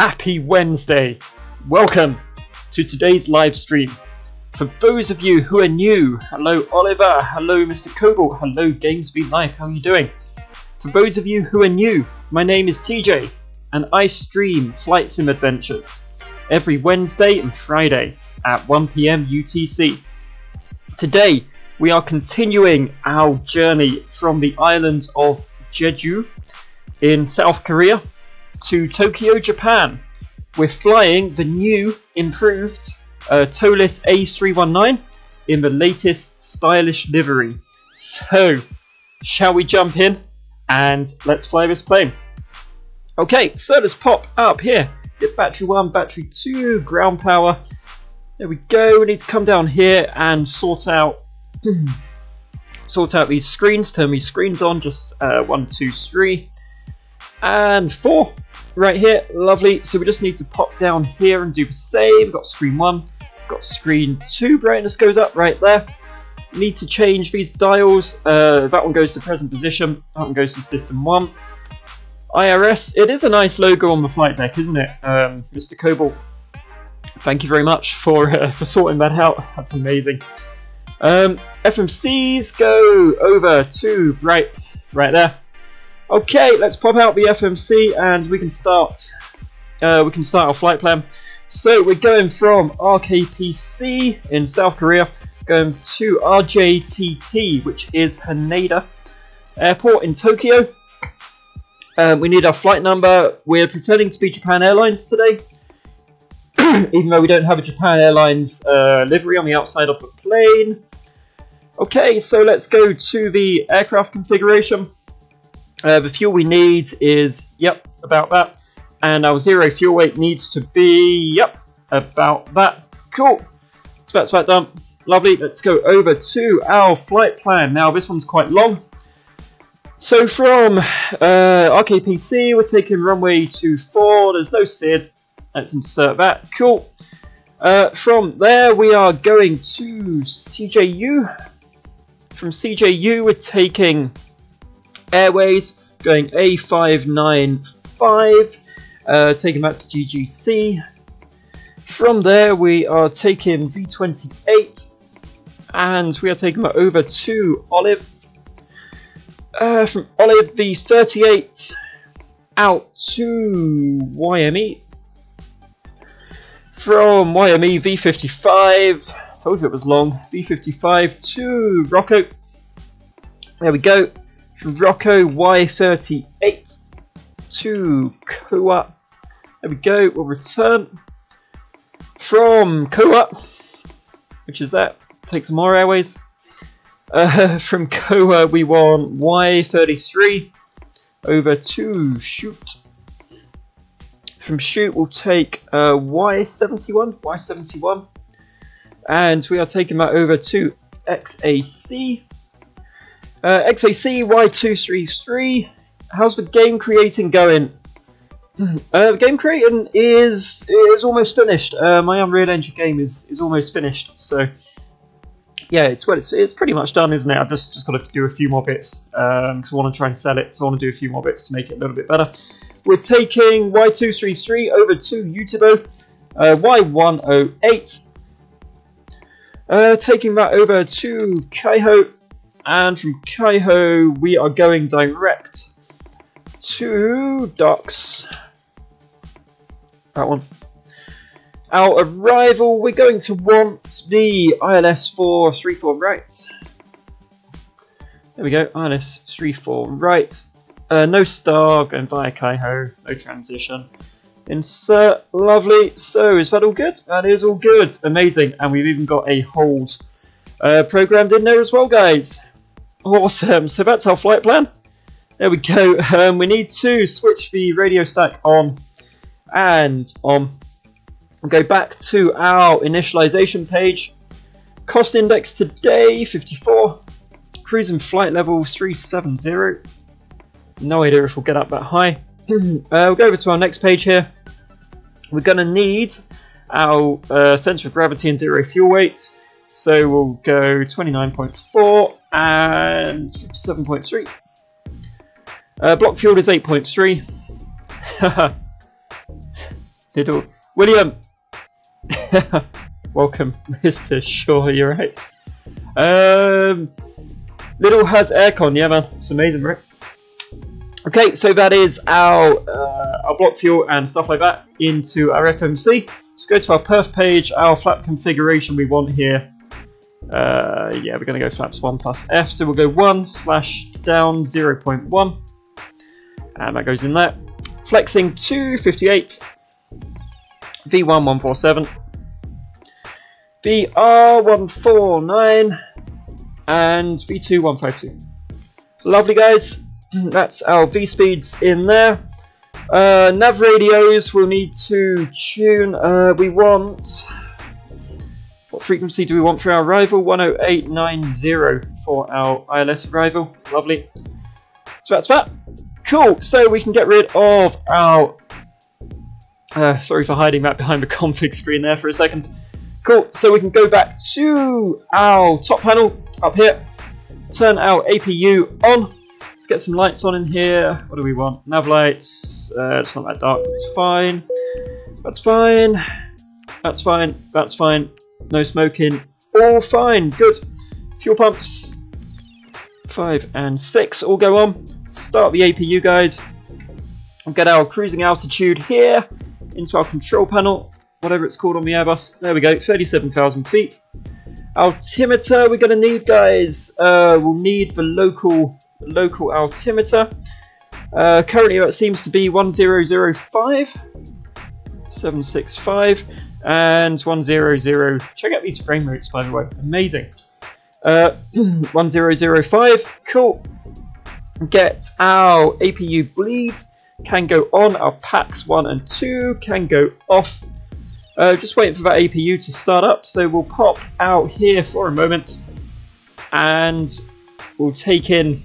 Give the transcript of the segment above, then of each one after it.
Happy Wednesday! Welcome to today's live stream. For those of you who are new, hello Oliver, hello Mr. Cobalt, hello GamesBeat Life, how are you doing? For those of you who are new, my name is TJ and I stream Flight Sim Adventures every Wednesday and Friday at 1 PM UTC. Today we are continuing our journey from the island of Jeju in South Korea to Tokyo, Japan. We're flying the new, improved ToLiss A319 in the latest stylish livery. So, shall we jump in and let's fly this plane? Okay, so let's pop up here. Get battery 1, battery 2, ground power. There we go. We need to come down here and sort out these screens. Turn these screens on. Just 1, 2, 3, and 4. Right here, lovely. So we just need to pop down here and do the same. We've got screen 1, got screen 2, brightness goes up right there. Need to change these dials. That one goes to present position, that one goes to system 1. IRS, it is a nice logo on the flight deck, isn't it, Mr. Cobalt? Thank you very much for sorting that out, that's amazing. FMCs go over to right there. Okay, let's pop out the FMC and we can start our flight plan. So we're going from RKPC in South Korea, going to RJTT, which is Haneda Airport in Tokyo. We need our flight number. We're pretending to be Japan Airlines today, even though we don't have a Japan Airlines livery on the outside of the plane. Okay, so let's go to the aircraft configuration. The fuel we need is, yep, about that. And our zero fuel weight needs to be, yep, about that. Cool. So that's that done. Lovely. Let's go over to our flight plan. Now, this one's quite long. So from RKPC, we're taking runway 24. There's no SID. Let's insert that. Cool. From there, we are going to CJU. From CJU, we're taking Airways, going A595, taking that to GGC. From there we are taking V28 and we are taking that over to Olive. From Olive V38 out to YME. From YME V55, told you it was long, V55 to Rocco. There we go. From Rocco Y38 to Koa. There we go, we'll return. From Koa, which is that, take some more airways. From Koa we want Y33 over to Shoot. From Shoot we'll take Y71, and we are taking that over to XAC. XAC Y233. How's the game creating going? The game creating is almost finished. My Unreal Engine game is almost finished. So yeah, it's pretty much done, isn't it? I've just got to do a few more bits because I want to try and sell it. So I want to do a few more bits to make it a little bit better. We're taking Y233 over to Utebo. Y108. Taking that over to Kaiho. And from Kaiho, we are going direct to docks. That one. Our arrival, we're going to want the ILS 434 right. There we go, ILS 34 right. No star, going via Kaiho, no transition. Insert, lovely. So, is that all good? That is all good, amazing. And we've even got a hold programmed in there as well, guys. Awesome, so that's our flight plan. There we go. We need to switch the radio stack on and on. We'll go back to our initialization page. Cost index today, 54. Cruising flight level 370. No idea if we'll get up that high. We'll go over to our next page here. We're going to need our center of gravity and zero fuel weight. So we'll go 29.4 and 57.3. Block fuel is 8.3. Little William. Welcome, Mr. Sure, you're right. Little has aircon, yeah man, it's amazing, right? Okay, so that is our block fuel and stuff like that into our FMC. Let's go to our perf page, our flap configuration we want here. Yeah, we're going to go flaps 1 plus F, so we'll go 1 / down 0.1, and that goes in there. Flexing 258, V1 147, VR 149, and V2 152. Lovely guys, that's our V speeds in there. Nav radios we'll need to tune. We want, what frequency do we want for our arrival? 10890 for our ILS arrival. Lovely. So that's that. Cool. So we can get rid of our. Sorry for hiding that behind the config screen there for a second. Cool. So we can go back to our top panel up here. Turn our APU on. Let's get some lights on in here. What do we want? Nav lights. It's not that dark. It's fine. That's fine. That's fine. That's fine. No smoking. All fine. Good. Fuel pumps 5 and 6 all go on. Start the APU, guys. We'll get our cruising altitude here into our control panel, whatever it's called on the Airbus. There we go. 37,000 feet. Altimeter we're going to need, guys. We'll need the local altimeter. Currently that seems to be 1005, 765, and 100. Check out these frame rates, by the way, amazing. 1005, cool. Get our APU bleeds, can go on. Our packs 1 and 2 can go off. Just waiting for that APU to start up, so we'll pop out here for a moment and we'll take in,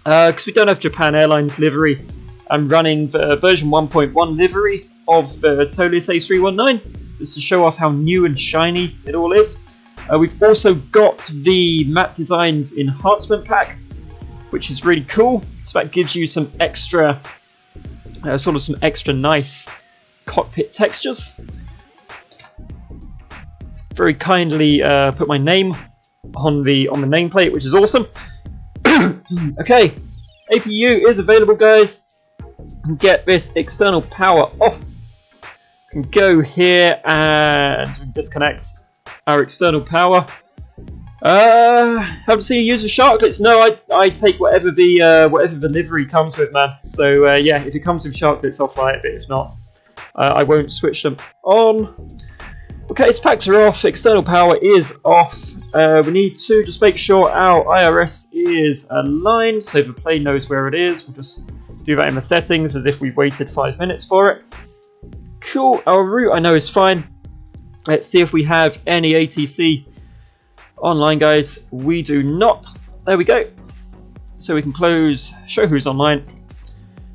because we don't have Japan Airlines livery, I'm running the version 1.1 livery of the ToLiss A319 just to show off how new and shiny it all is. We've also got the Matte Designs enhancement pack, which is really cool. So that gives you some extra, some extra nice cockpit textures. It's very kindly put my name on the nameplate, which is awesome. Okay, APU is available, guys. Get this external power off. Can go here and disconnect our external power. Haven't seen you use the sharklets. No, I take whatever the livery comes with, man. So yeah, if it comes with sharklets, I'll fly it. But if not, I won't switch them on. Okay, its packs are off. External power is off. We need to just make sure our IRS is aligned, so the plane knows where it is. We'll just do that in the settings as if we waited 5 minutes for it. Cool. Our route I know is fine. Let's see if we have any ATC online, guys. We do not. There we go. So we can close, show who's online.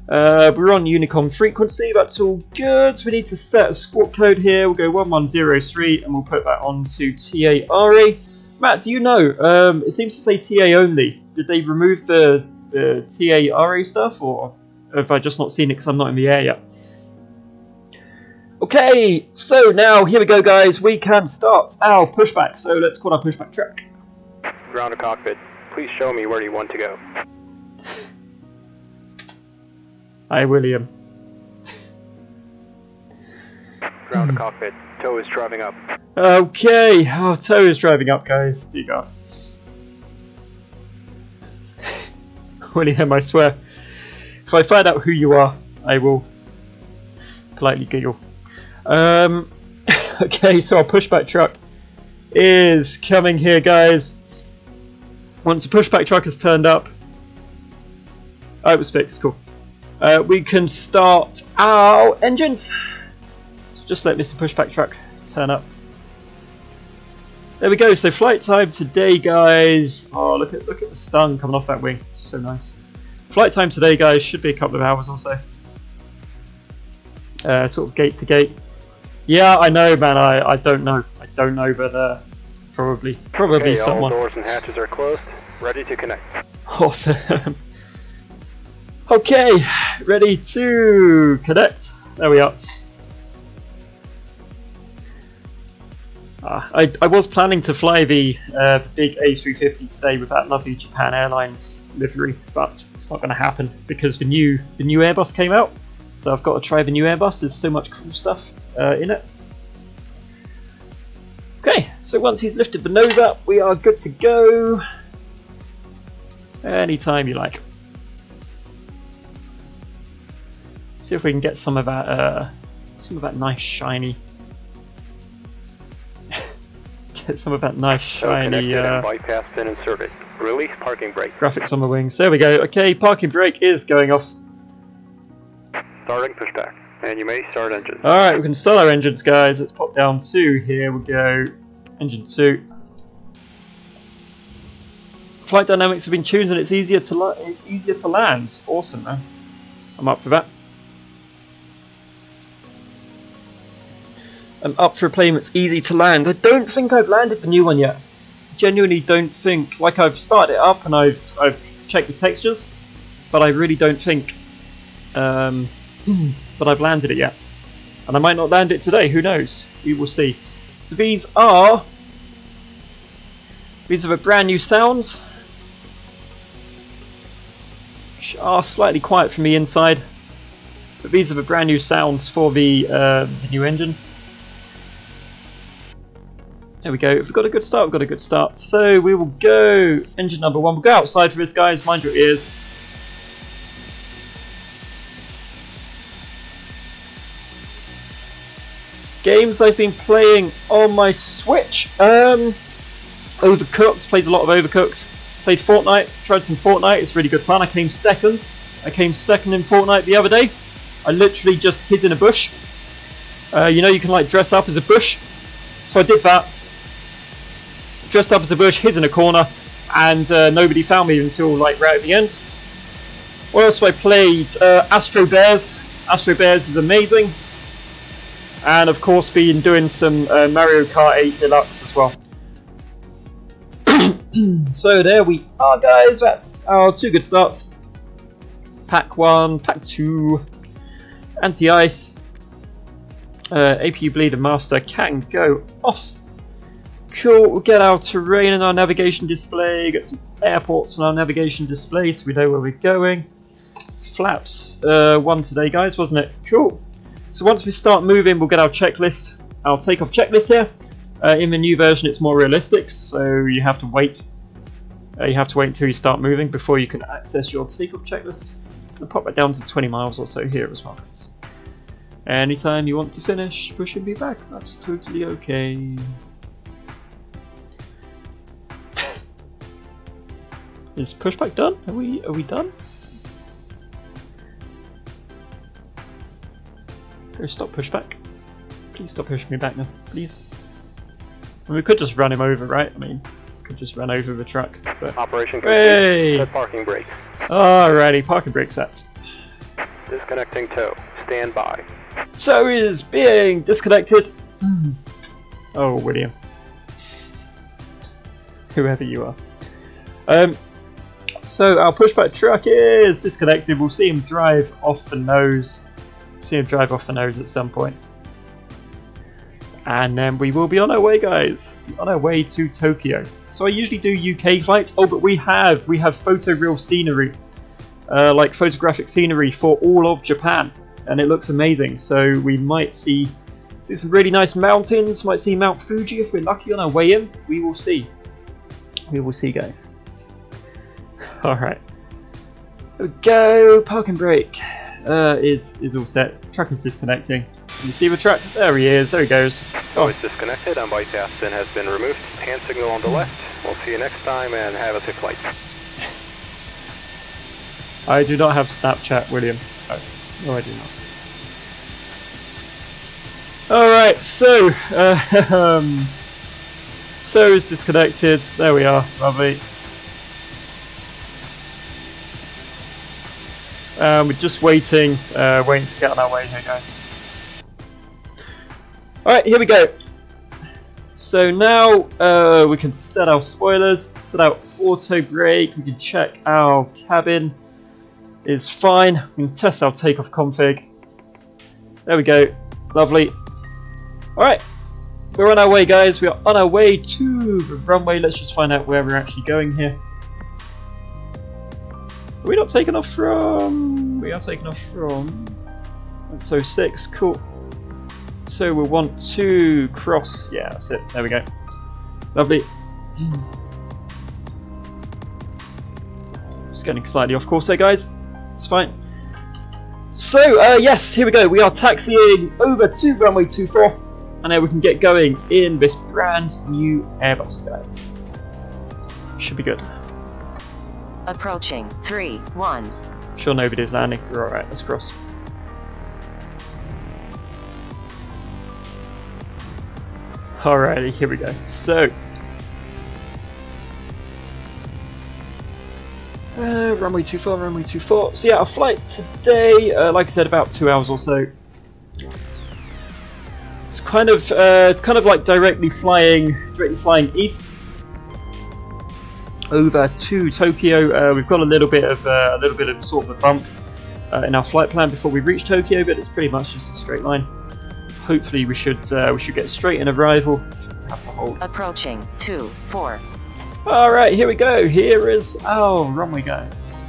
We're on Unicom frequency, that's all good. So we need to set a squawk code here. We'll go 1103 and we'll put that onto TARE. Matt, do you know? It seems to say TA only. Did they remove the TARE stuff, or have I just not seen it because I'm not in the air yet? Okay, so now here we go, guys. We can start our pushback. So let's call our pushback track. Ground to cockpit. Please show me where you want to go. Hi, William. Ground to cockpit. Tow is driving up. Okay, oh, tow is driving up, guys. Dear God. William, I swear, if I find out who you are, I will politely giggle. Okay, so our pushback truck is coming here, guys. Once the pushback truck has turned up, oh, it was fixed, cool. We can start our engines. So just let Mr. Pushback Truck turn up. There we go. So flight time today, guys. Oh, look at the sun coming off that wing. So nice. Flight time today, guys, should be a couple of hours or so. Sort of gate to gate. Yeah, I know, man. I don't know. I don't know, but probably okay, someone. All doors and hatches are closed. Ready to connect. Awesome. Okay, ready to connect. There we are. I was planning to fly the big A350 today with that lovely Japan Airlines livery, but it's not going to happen because the new Airbus came out. So I've got to try the new Airbus. There's so much cool stuff in it. Okay, so once he's lifted the nose up, we are good to go. Anytime you like. See if we can get some of that nice shiny. Get some of that nice shiny bypass pin inserted. Release parking brake. Graphics on the wings. There we go. Okay, parking brake is going off. Starting pushback, and you may start engines. All right, we can start our engines, guys. Let's pop down 2. Here we go. Engine 2. Flight dynamics have been tuned, and it's easier to land. Awesome, man. I'm up for that. I'm up for a plane that's easy to land. I don't think I've landed the new one yet. Genuinely don't think. Like, I've started it up and I've checked the textures, but I really don't think that I've landed it yet. And I might not land it today. Who knows? We will see. So these are the brand new sounds. Which are slightly quiet from the inside, but these are the brand new sounds for the new engines. There we go. If we've got a good start, we've got a good start. So we will go engine number 1. We'll go outside for this, guys. Mind your ears. Games I've been playing on my Switch. Overcooked. Played a lot of Overcooked. Played Fortnite. Tried some Fortnite. It's really good fun. I came second. in Fortnite the other day. I literally just hid in a bush. You know, you can like dress up as a bush. So I did that. Dressed up as a bush, hid in a corner, and nobody found me until like right at the end. What else have I played? Astro Bears. Astro Bears is amazing. And of course been doing some Mario Kart 8 Deluxe as well. So there we are, guys. That's our 2 good starts. Pack 1, Pack 2, Anti-Ice. APU Bleeder Master can go off. Cool, we'll get our terrain and our navigation display, get some airports on our navigation display so we know where we're going. Flaps 1 today, guys, wasn't it? Cool. So once we start moving, we'll get our checklist, our takeoff checklist here. In the new version, it's more realistic, so you have to wait. You have to wait until you start moving before you can access your takeoff checklist. I'll pop it down to 20 miles or so here as well, guys. Anytime you want to finish pushing me back, that's totally okay. Is pushback done? Are we done? Go stop pushback. Please stop pushing me back now, please. And we could just run him over, right? I mean, could just run over the truck. But... Operation complete. Set parking brake. Alrighty, parking brake set. Disconnecting tow. Stand by. Tow is being disconnected. Oh, William. Whoever you are. So our pushback truck is disconnected. We'll see him drive off the nose. See him drive off the nose at some point. And then we will be on our way, guys. On our way to Tokyo. So I usually do UK flights. Oh, but we have photoreal scenery. Like photographic scenery for all of Japan. And it looks amazing. So we might see some really nice mountains. Might see Mount Fuji if we're lucky on our way in. We will see. We will see, guys. Alright. There we go. Parking brake is all set. Truck is disconnecting. Can you see the truck? There he is. There he goes. Oh, it's disconnected. Bypass pin has been removed. Hand signal on the left. We'll see you next time and have a safe flight. I do not have Snapchat, William. Oh, no, I do not. Alright, so so is disconnected. There we are. Lovely. We're just waiting to get on our way here, guys. Alright, here we go. So now we can set our spoilers, set our auto brake, we can check our cabin is fine, we can test our takeoff config. There we go, lovely. Alright, we're on our way, guys. We are on our way to the runway. Let's just find out where we're actually going here. Are we not taking off from... We are taking off from... 106, cool. So we'll want to cross... Yeah, that's it. There we go. Lovely. Just getting slightly off course there, guys. It's fine. So, yes, here we go. We are taxiing over to runway 24. And then we can get going in this brand new Airbus, guys. Should be good. Approaching 3-1. Sure nobody's landing. We're alright, let's cross. Alrighty, here we go. So, runway 24, runway 24. So yeah, our flight today, like I said, about 2 hours or so. It's kind of like directly flying east over to Tokyo. We've got a little bit of sort of a bump in our flight plan before we reach Tokyo, but it's pretty much just a straight line. Hopefully, we should get straight in arrival. Have to hold. Approaching 24. All right, here we go. Here is our runway, guys.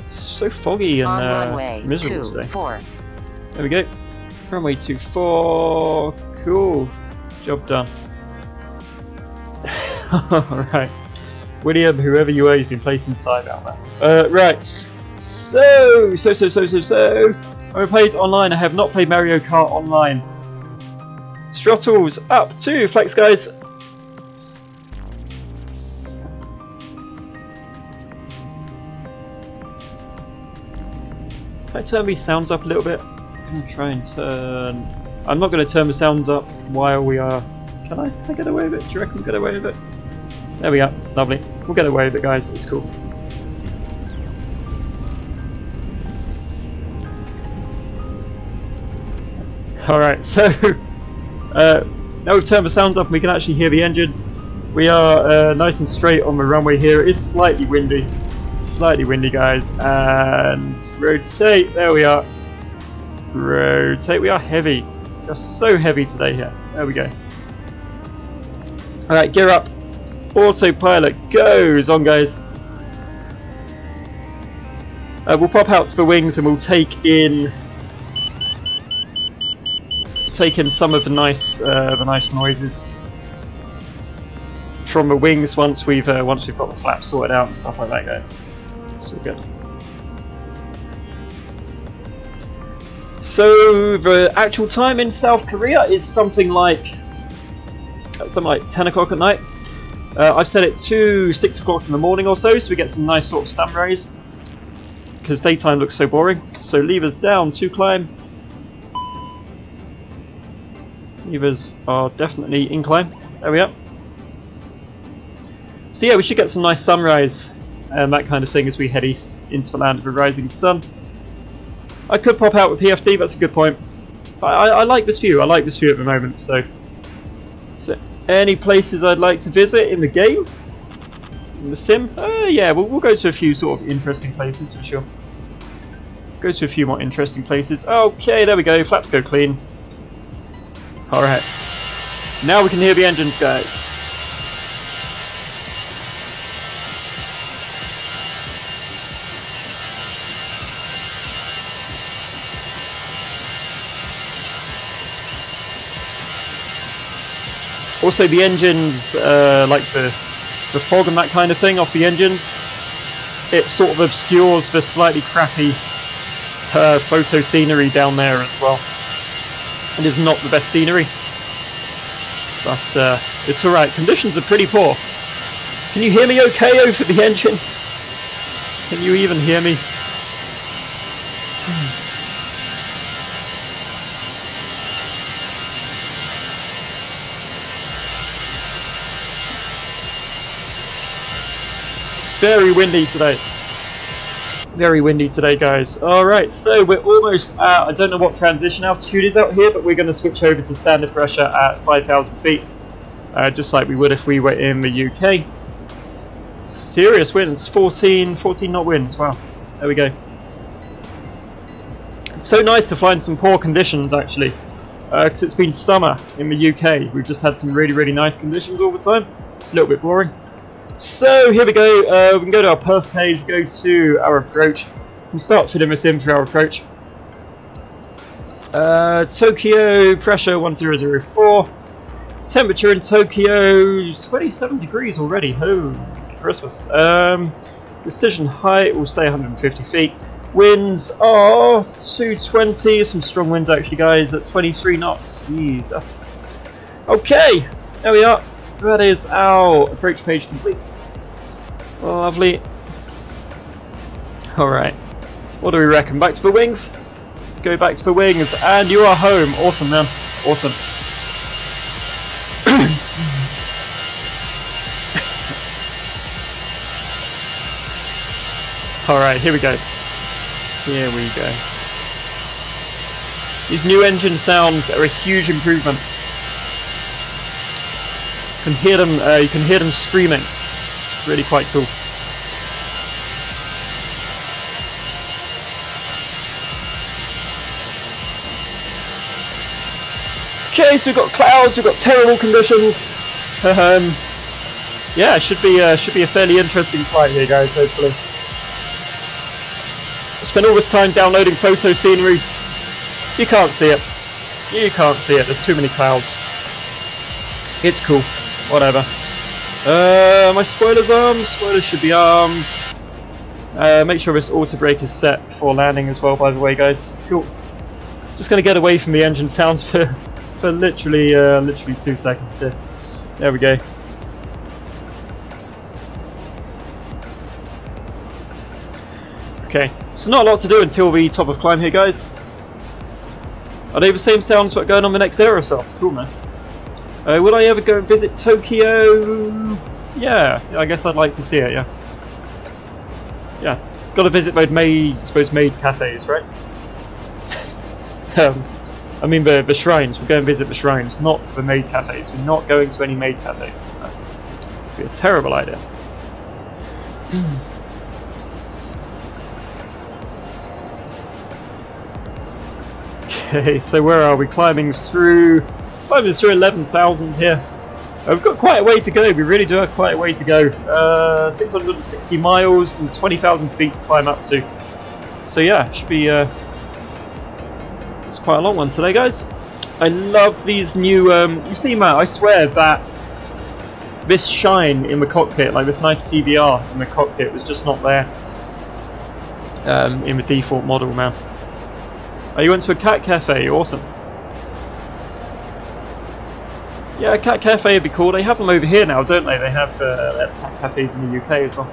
It's so foggy and miserable today. 24. There we go. Runway 24. Cool. Job done. Alright. William, whoever you are, you've been placing time out there. Right. So. I played online. I have not played Mario Kart online. Throttles up to flex, guys. Can I turn these sounds up a little bit? I'm going to try and turn... I'm not going to turn the sounds up while we are... Can I get away with it? Do you reckon we'll get away with it? There we are. Lovely. We'll get away with it, guys. It's cool. Alright, so... now we've turned the sounds up and we can actually hear the engines. We are nice and straight on the runway here. It is slightly windy. Slightly windy, guys. And rotate. There we are. Rotate. We are heavy. We are so heavy today here. There we go. Alright, gear up. Autopilot goes on, guys. We'll pop out to the wings and we'll take in some of the nice noises from the wings once we've got the flaps sorted out and stuff like that, guys. So good. So the actual time in South Korea is something like 10 o'clock at night. I've set it to 6 o'clock in the morning or so we get some nice sort of sun rays, because daytime looks so boring. So levers down to climb. Levers are definitely in climb. There we are. So yeah, we should get some nice sunrise and that kind of thing as we head east into the land of the rising sun. I could pop out with PFD, that's a good point. But I like this view. I like this view at the moment. So any places I'd like to visit in the game? In the sim? Yeah, we'll go to a few sort of interesting places for sure. Go to a few more interesting places. Okay, there we go. Flaps go clean. Alright. Now we can hear the engines, guys. Also the engines, like the fog and that kind of thing off the engines, it sort of obscures the slightly crappy photo scenery down there as well. It is not the best scenery, but it's alright. Conditions are pretty poor. Can you hear me okay over the engines? Can you even hear me? It's very windy today. Very windy today, guys. Alright, so we're almost at, I don't know what transition altitude is out here, but we're going to switch over to standard pressure at 5,000 feet. Just like we would if we were in the UK. Serious winds, 14 knot winds, wow. There we go. It's so nice to find some poor conditions, actually. because it's been summer in the UK. We've just had some really nice conditions all the time. It's a little bit boring. So here we go. We can go to our perf page, go to our approach, and start filling this in for our approach. Tokyo, pressure 1004. Temperature in Tokyo 27 degrees already. Holy Christmas. Precision height will stay 150 feet. Winds are 220. Some strong winds actually, guys, at 23 knots. Jesus. Okay, there we are. That is our approach page complete. Lovely. Alright. What do we reckon? Back to the wings? Let's go back to the wings. And you are home. Awesome, man. Awesome. Alright, here we go. Here we go. These new engine sounds are a huge improvement. You can hear them screaming. It's really quite cool. Okay, so we've got clouds, we've got terrible conditions. Yeah, it should be a fairly interesting flight here, guys. Hopefully. I spent all this time downloading photo scenery. You can't see it. You can't see it. There's too many clouds. It's cool. Whatever. My spoilers armed. Spoilers should be armed. Make sure this auto brake is set before landing as well, by the way, guys. Cool. Just gonna get away from the engine sounds for literally 2 seconds here. There we go. Okay, so not a lot to do until the top of climb here, guys. Are they the same sounds that are going on the next Aerosoft? Cool, man. Will I ever go and visit Tokyo? Yeah, I guess I'd like to see it, yeah. Yeah, got to visit those maid cafes, right? I mean the shrines. We'll go and visit the shrines, not the maid cafes. We're not going to any maid cafes. That would be a terrible idea. Okay, so where are we? Climbing through 11,000 here. We've got quite a way to go. We really do have quite a way to go. 660 miles and 20,000 feet to climb up to. So yeah, should be. It's quite a long one today, guys. I love these new. You see, Matt? I swear that this shine in the cockpit, like this nice PVR in the cockpit, was just not there in the default model, man. Oh, you went to a cat cafe. Awesome. Yeah, a cat cafe would be cool. They have them over here now, don't they? They have cat cafes in the UK as well.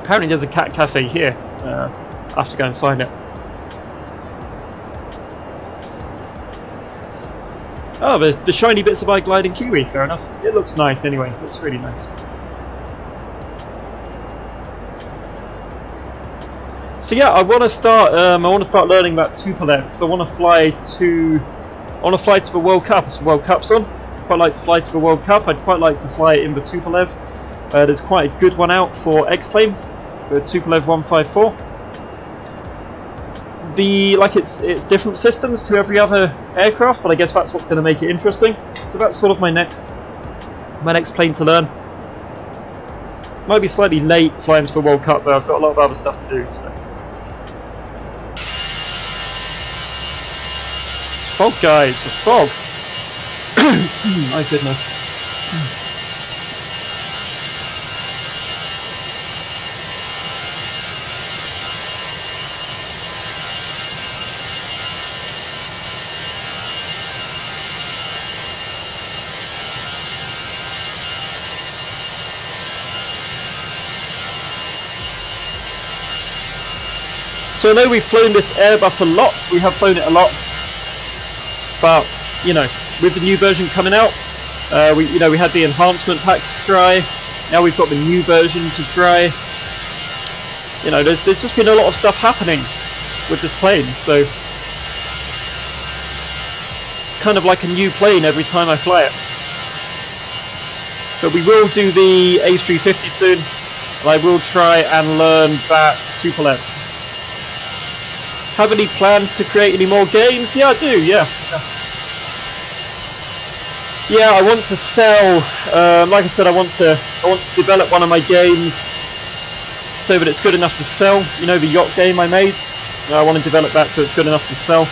Apparently there's a cat cafe here. I have to go and find it. Oh, the shiny bits of my gliding Kiwi. Fair enough. It looks nice anyway. It looks really nice. So yeah, I want to start learning about Tupolev because I want to fly to the World Cup. It's the World Cup's on. I'd quite like to fly to the World Cup. I'd quite like to fly in the Tupolev. There's quite a good one out for X-Plane, the Tupolev 154. It's different systems to every other aircraft, but I guess that's what's going to make it interesting. So that's sort of my next plane to learn. Might be slightly late flying to the World Cup, but I've got a lot of other stuff to do. So. Fog, guys, it's fog. My goodness. So I know we've flown this Airbus a lot. We have flown it a lot. But, you know, with the new version coming out, we had the enhancement pack to try. Now we've got the new version to try. You know, there's just been a lot of stuff happening with this plane, so it's kind of like a new plane every time I fly it. But we will do the A350 soon. And I will try and learn that Tupolev. Have any plans to create any more games? Yeah, I do, yeah. Yeah, I want to sell, like I said, I want to develop one of my games so that it's good enough to sell. You know, the yacht game I made? I want to develop that so it's good enough to sell.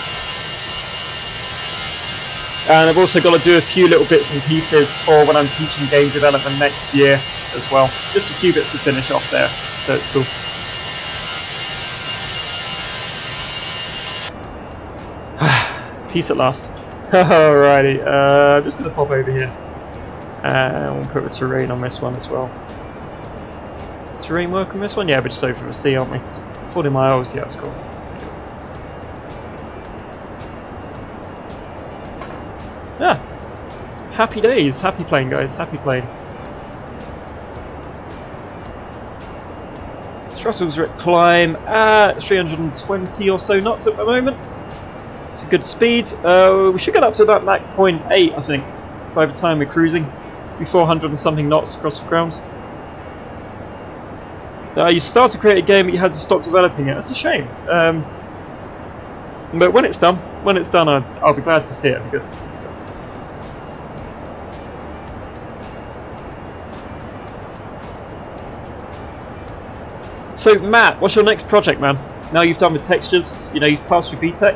And I've also got to do a few little bits and pieces for when I'm teaching game development next year as well. Just a few bits to finish off there, so it's cool. Peace at last. Alrighty, I'm just going to pop over here. And we'll put the terrain on this one as well. Does terrain work on this one? Yeah, we're just over the sea, aren't we? 40 miles, yeah, that's cool. Yeah. Happy days. Happy playing, guys. Happy playing. Throttles are at climb at 320 or so knots at the moment. It's a good speed. We should get up to about Mach 0.8, I think, by the time we're cruising. Be 400 and something knots across the ground. You start to create a game, but you had to stop developing it. That's a shame. But when it's done, I'll be glad to see it. It'll be good. So Matt, what's your next project, man? Now you've done the textures, you know, you've passed your BTEC,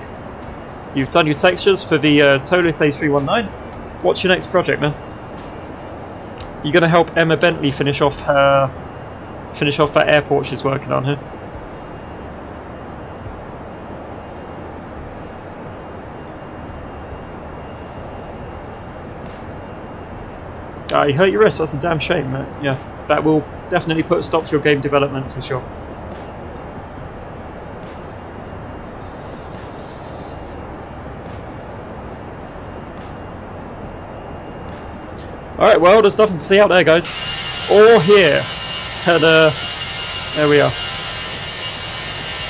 you've done your textures for the ToLiss A319. What's your next project, man? You're going to help Emma Bentley finish off that airport she's working on, huh? You hurt your wrist, that's a damn shame, man. Yeah, that will definitely put a stop to your game development for sure. Alright, well, there's nothing to see out there, guys. Or here. And, there we are.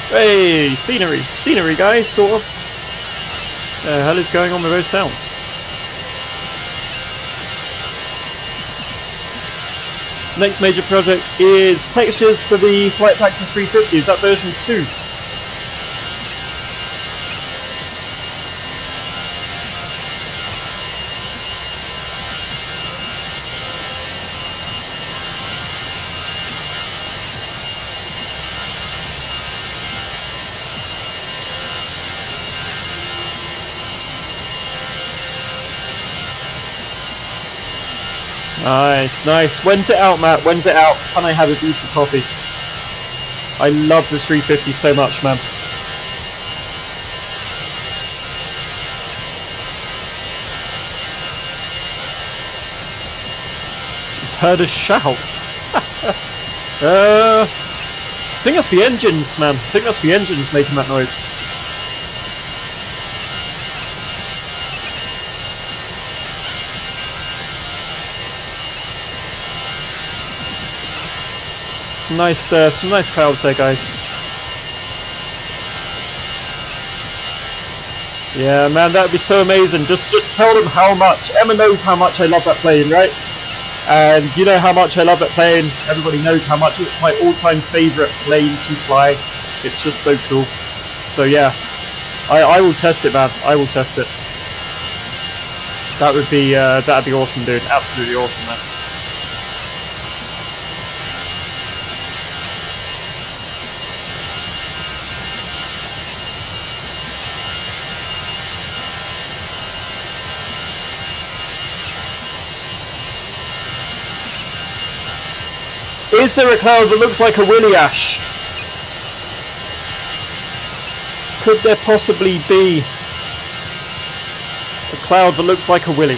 Hey, scenery. Scenery, guys, sort of. What the hell is going on with those sounds? Next major project is textures for the Flight Factor 350. Is that version 2? Nice, nice. When's it out, Matt? When's it out? Can I have a beta copy? I love the 350 so much, man. Heard a shout. I think that's the engines, man. I think that's the engines making that noise. Some nice clouds there, guys. Yeah, man, that would be so amazing. Just tell them how much. Emma knows how much I love that plane, right? And you know how much I love that plane. Everybody knows how much it's my all-time favourite plane to fly. It's just so cool. So yeah, I will test it, man. I will test it. That'd be awesome, dude. Absolutely awesome, man. Is there a cloud that looks like a willy, Ash? Could there possibly be a cloud that looks like a willy?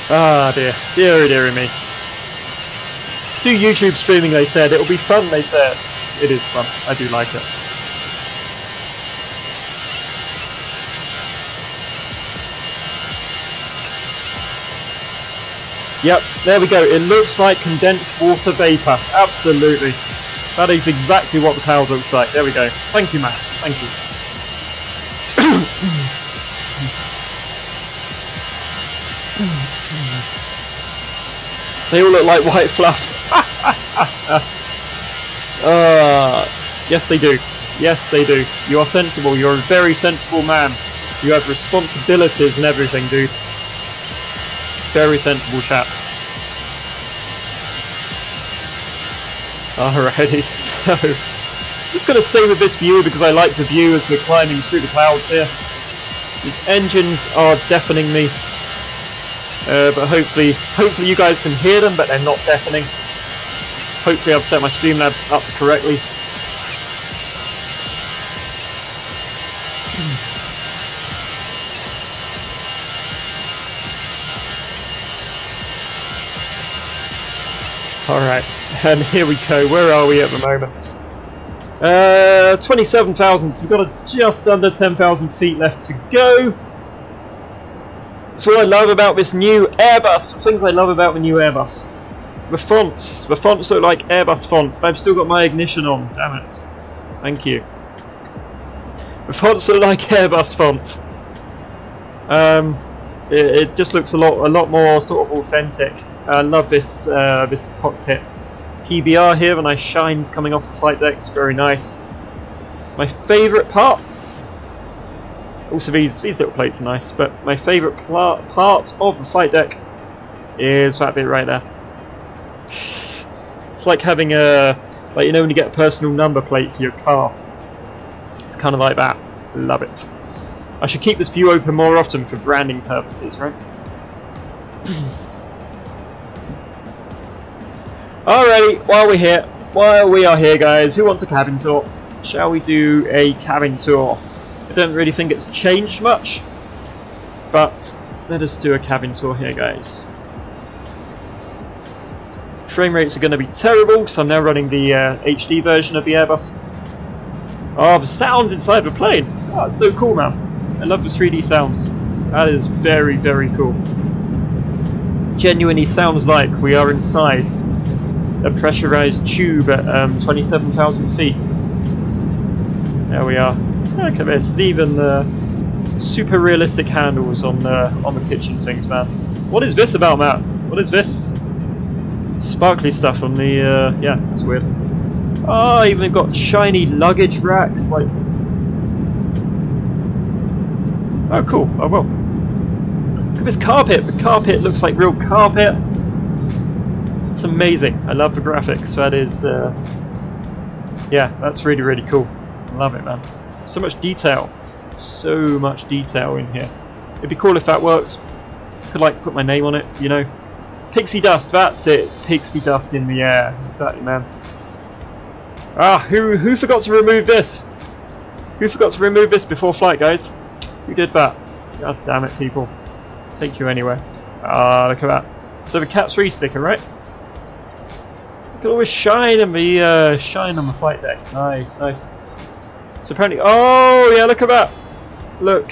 Ah dear, dear me. Do YouTube streaming, they said. It'll be fun, they said. It is fun. I do like it. Yep, there we go. It looks like condensed water vapour. Absolutely. That is exactly what the cloud looks like. There we go. Thank you, Matt. Thank you. They all look like white fluff. Yes they do. Yes they do. You are sensible. You're a very sensible man. You have responsibilities and everything, dude. Very sensible chap. Alrighty, so just gonna stay with this view because I like the view as we're climbing through the clouds here. These engines are deafening me. But hopefully you guys can hear them, but they're not deafening. Hopefully I've set my Streamlabs up correctly. Alright, and here we go. Where are we at the moment? 27,000, so we've got just under 10,000 feet left to go. That's what I love about this new Airbus. Things I love about the new Airbus. The fonts look like Airbus fonts. I've still got my ignition on, damn it. Thank you. The fonts look like Airbus fonts. It just looks a lot more sort of authentic. I love this this cockpit PBR here. The nice shines coming off the flight deck. It's very nice. My favourite part. Also, these little plates are nice, but my favourite part of the flight deck is that bit right there. It's like having a, like, you know, when you get a personal number plate for your car. It's kind of like that. Love it. I should keep this view open more often for branding purposes, right? Alrighty, while we are here, guys, who wants a cabin tour? Shall we do a cabin tour? I don't really think it's changed much, but let us do a cabin tour here, guys. Frame rates are going to be terrible because I'm now running the HD version of the Airbus. Oh, the sounds inside the plane! Oh, it's so cool, man. I love the 3D sounds. That is very, very cool. Genuinely sounds like we are inside a pressurized tube at 27,000 feet. There we are. Look at this. There's even super realistic handles on the kitchen things, man. What is this about, Matt? What is this? Sparkly stuff on the yeah, that's weird. Oh, even got shiny luggage racks, like. Oh, cool. Oh well. Look at this carpet. The carpet looks like real carpet. It's amazing. I love the graphics. That is, yeah, that's really, really cool. Love it, man. So much detail. So much detail in here. It'd be cool if that worked. Could, like, put my name on it, you know. Pixie dust, that's it. It's pixie dust in the air. Exactly, man. Ah, who forgot to remove this? Who forgot to remove this before flight, guys? Who did that? God damn it, people. Take you anywhere. Ah, look at that. So the Cat 3 sticker, right? Look at all this shine and the shine on the flight deck. Nice, nice. So apparently, oh yeah, look at that. Look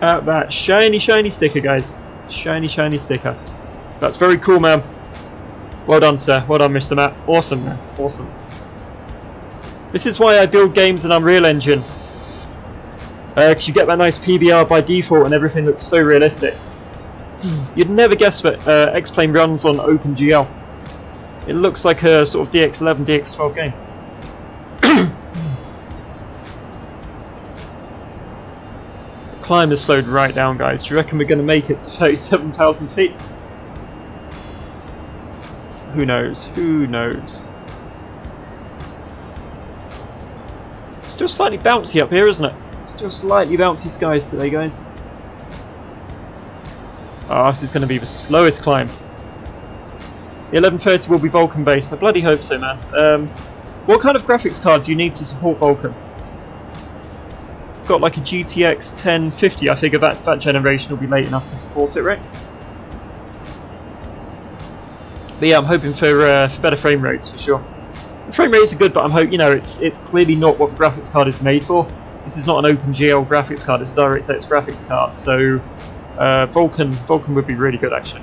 at that shiny, shiny sticker, guys. Shiny, shiny sticker. That's very cool, man. Well done, sir. Well done, Mr. Matt. Awesome, man. Awesome. This is why I build games in Unreal Engine. Because you get that nice PBR by default and everything looks so realistic. You'd never guess that X-Plane runs on OpenGL. It looks like a sort of DX11, DX12 game. Climb has slowed right down, guys. Do you reckon we're going to make it to 37,000 feet? Who knows? Who knows? Still slightly bouncy up here, isn't it? Still slightly bouncy skies today, guys. Oh, this is going to be the slowest climb. The 1130 will be Vulkan based. I bloody hope so, man. What kind of graphics card do you need to support Vulkan? Got like a GTX 1050. I figure that generation will be late enough to support it, right? But yeah, I'm hoping for better frame rates for sure. The frame rates are good, but I'm hoping, you know, it's clearly not what the graphics card is made for. This is not an OpenGL graphics card. It's a DirectX graphics card. So Vulkan would be really good, actually.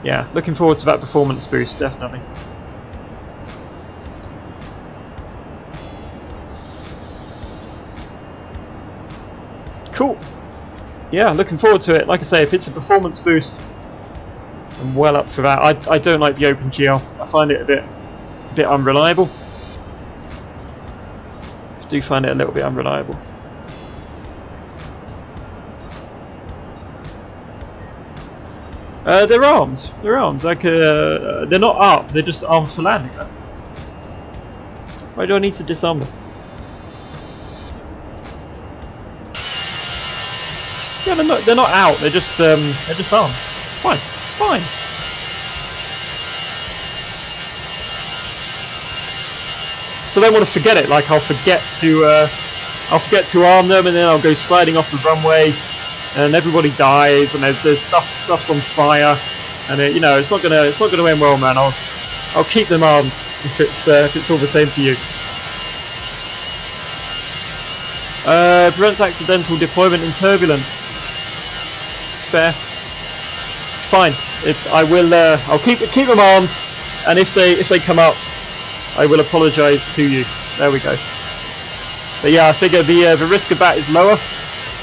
Yeah, looking forward to that performance boost, definitely. Cool. yeah, looking forward to it. Like I say, if it's a performance boost, I'm well up for that. I don't like the OpenGL. I find it a bit unreliable. I do find it a little bit unreliable. They're armed. They're armed. Like they're not up. They're just arms for landing. Though. Why do I need to disarm them? Yeah, they're not out. They're just armed. It's fine. It's fine. So I don't want to forget it. Like I'll forget to arm them, and then I'll go sliding off the runway, and everybody dies, and there's stuff's on fire, and you know it's not gonna end well, man. I'll keep them armed if it's all the same to you. Prevents accidental deployment in turbulence. Fair. Fine. I'll keep them armed, and if they come up, I will apologise to you. There we go. But yeah, I figure the risk of that is lower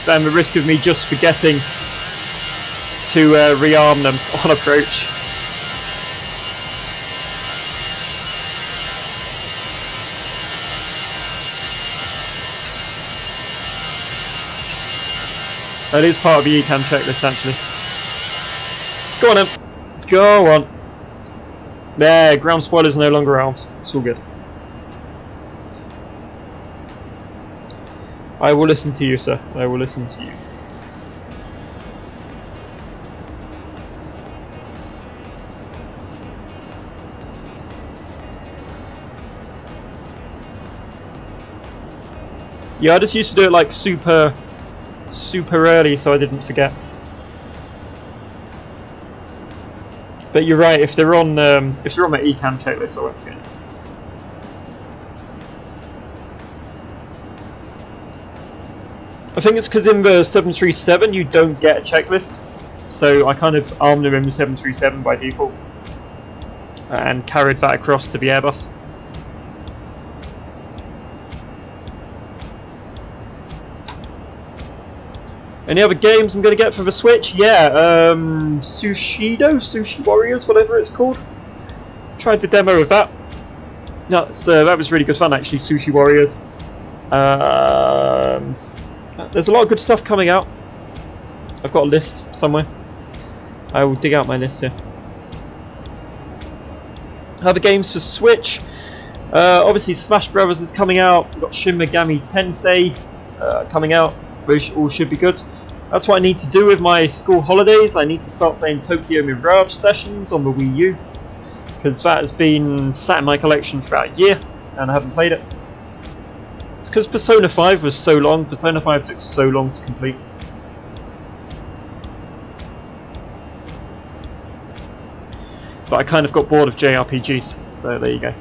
than the risk of me just forgetting to rearm them on approach. That is part of the ECAM checklist, actually. Go on then. Go on. There, ground spoilers no longer armed. It's all good. I will listen to you, sir. I will listen to you. Yeah, I just used to do it like super early, so I didn't forget. But you're right. If they're on my ECAM checklist, I won't forget. I think it's because in the 737 you don't get a checklist, so I kind of armed them in the 737 by default and carried that across to the Airbus. Any other games I'm going to get for the Switch? Yeah, Sushi Warriors, whatever it's called. Tried the demo of that. That was really good fun, actually, Sushi Warriors. There's a lot of good stuff coming out. I've got a list somewhere. I will dig out my list here. Other games for Switch. Obviously, Smash Brothers is coming out. We've got Shin Megami Tensei coming out, which all should be good. That's what I need to do with my school holidays. I need to start playing Tokyo Mirage Sessions on the Wii U, because that has been sat in my collection for about a year and I haven't played it. It's because Persona 5 was so long. Persona 5 took so long to complete. But I kind of got bored of JRPGs, so there you go.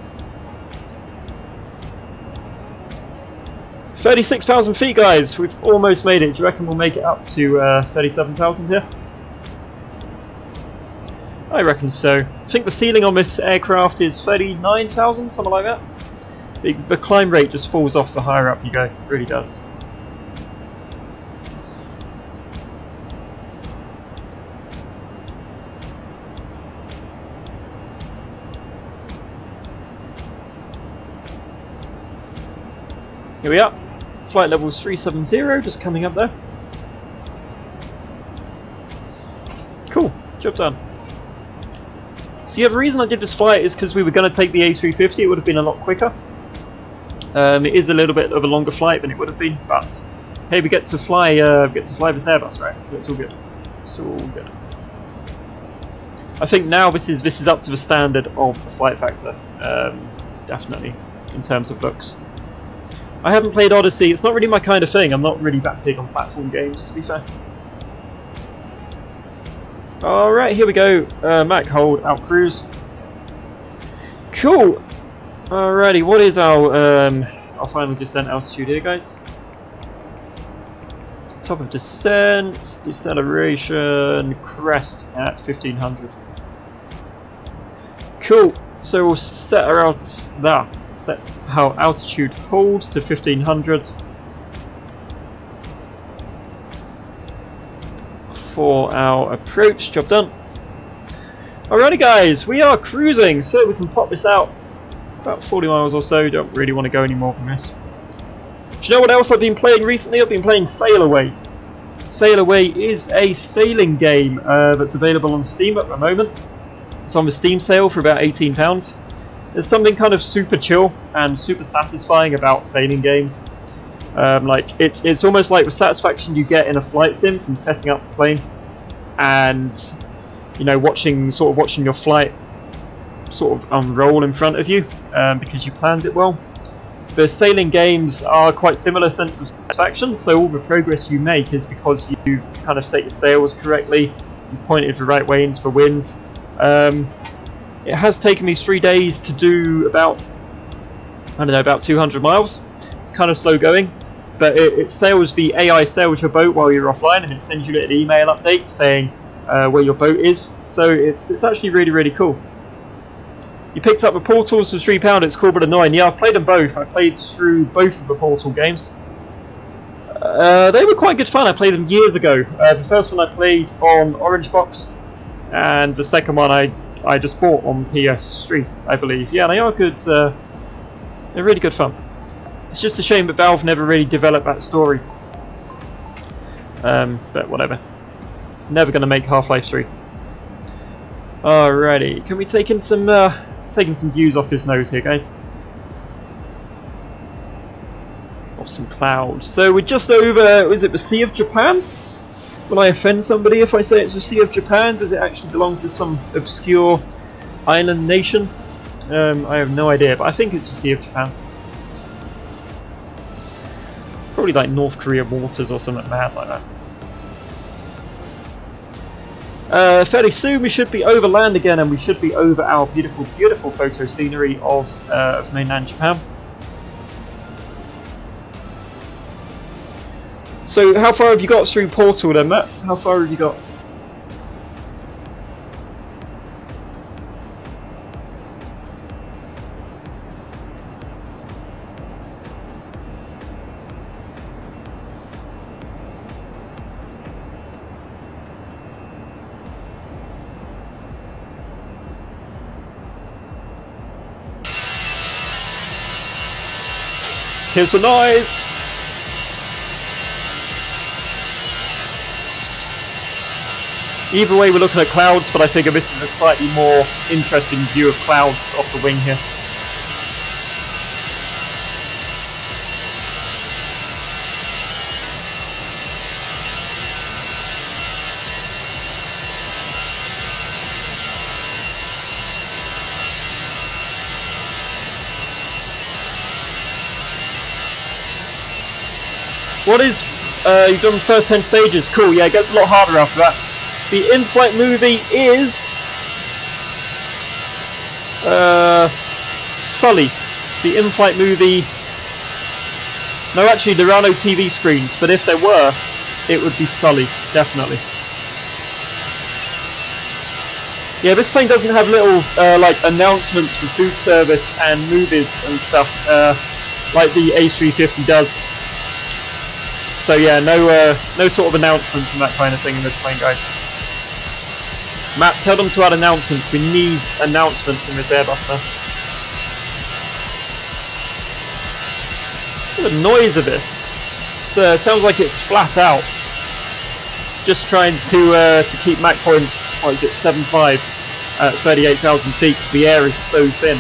36,000 feet, guys. We've almost made it. Do you reckon we'll make it up to 37,000 here? I reckon so. I think the ceiling on this aircraft is 39,000, something like that. The climb rate just falls off the higher up you go. It really does. Here we are. Flight levels 370, just coming up there. Cool, job done. So yeah, the reason I did this flight is because we were going to take the A350. It would have been a lot quicker. It is a little bit of a longer flight than it would have been, but hey, we get to fly this Airbus, right? So it's all good. It's all good. I think now this is up to the standard of the flight factor, definitely in terms of looks. I haven't played Odyssey. It's not really my kind of thing. I'm not really that big on platform games, to be fair. Alright, here we go. Mac, hold, out cruise. Cool. Alrighty, what is our final descent altitude here, guys? Top of descent, deceleration, crest at 1500. Cool. So we'll set our altitude holds to 1500. for our approach. Job done. Alrighty guys, we are cruising, so we can pop this out about 40 miles or so. Don't really want to go any more than this. Do you know what else I've been playing recently? I've been playing Sail Away. Sail Away is a sailing game that's available on Steam at the moment. It's on the Steam sale for about £18. There's something kind of super chill and super satisfying about sailing games. Like it's almost like the satisfaction you get in a flight sim from setting up the plane and, you know, watching your flight sort of unroll in front of you because you planned it well. The sailing games are quite similar sense of satisfaction, so all the progress you make is because you kind of set your sails correctly, you pointed the right way into the wind. It has taken me 3 days to do about, I don't know, about 200 miles. It's kind of slow going, but it sails, the AI sails your boat while you're offline, and it sends you an email update saying where your boat is, so it's actually really, really cool. You picked up the Portals for £3, it's Cobalt A319. Yeah, I've played them both. I played through both of the Portal games. They were quite good fun. I played them years ago. The first one I played on Orange Box, and the second one I just bought on PS3, I believe. Yeah, they are good. They're really good fun. It's just a shame that Valve never really developed that story. But whatever. Never going to make Half-Life 3. Alrighty, can we take in some taking some views off his nose here, guys? Off some clouds. So we're just over, is it the Sea of Japan? Will I offend somebody if I say it's the Sea of Japan? Does it actually belong to some obscure island nation? I have no idea, but I think it's the Sea of Japan. Probably like North Korea waters or something mad like that. Fairly soon we should be over land again, and we should be over our beautiful, beautiful photo scenery of mainland Japan. So how far have you got through Portal then, Matt? How far have you got? Here's the noise! Either way we're looking at clouds, but I figure this is a slightly more interesting view of clouds off the wing here. What is, you've done the first 10 stages, cool, yeah, it gets a lot harder after that. The in-flight movie is Sully. The in-flight movie, no, actually there are no TV screens, but if there were, it would be Sully, definitely. Yeah, this plane doesn't have little like announcements for food service and movies and stuff like the A350 does. So yeah, no sort of announcements and that kind of thing in this plane, guys. Matt, tell them to add announcements. We need announcements in this Airbus now. Look at the noise of this. It sounds like it's flat out. Just trying to keep Mach point, what is it, 7.5 at 38,000 feet, because the air is so thin.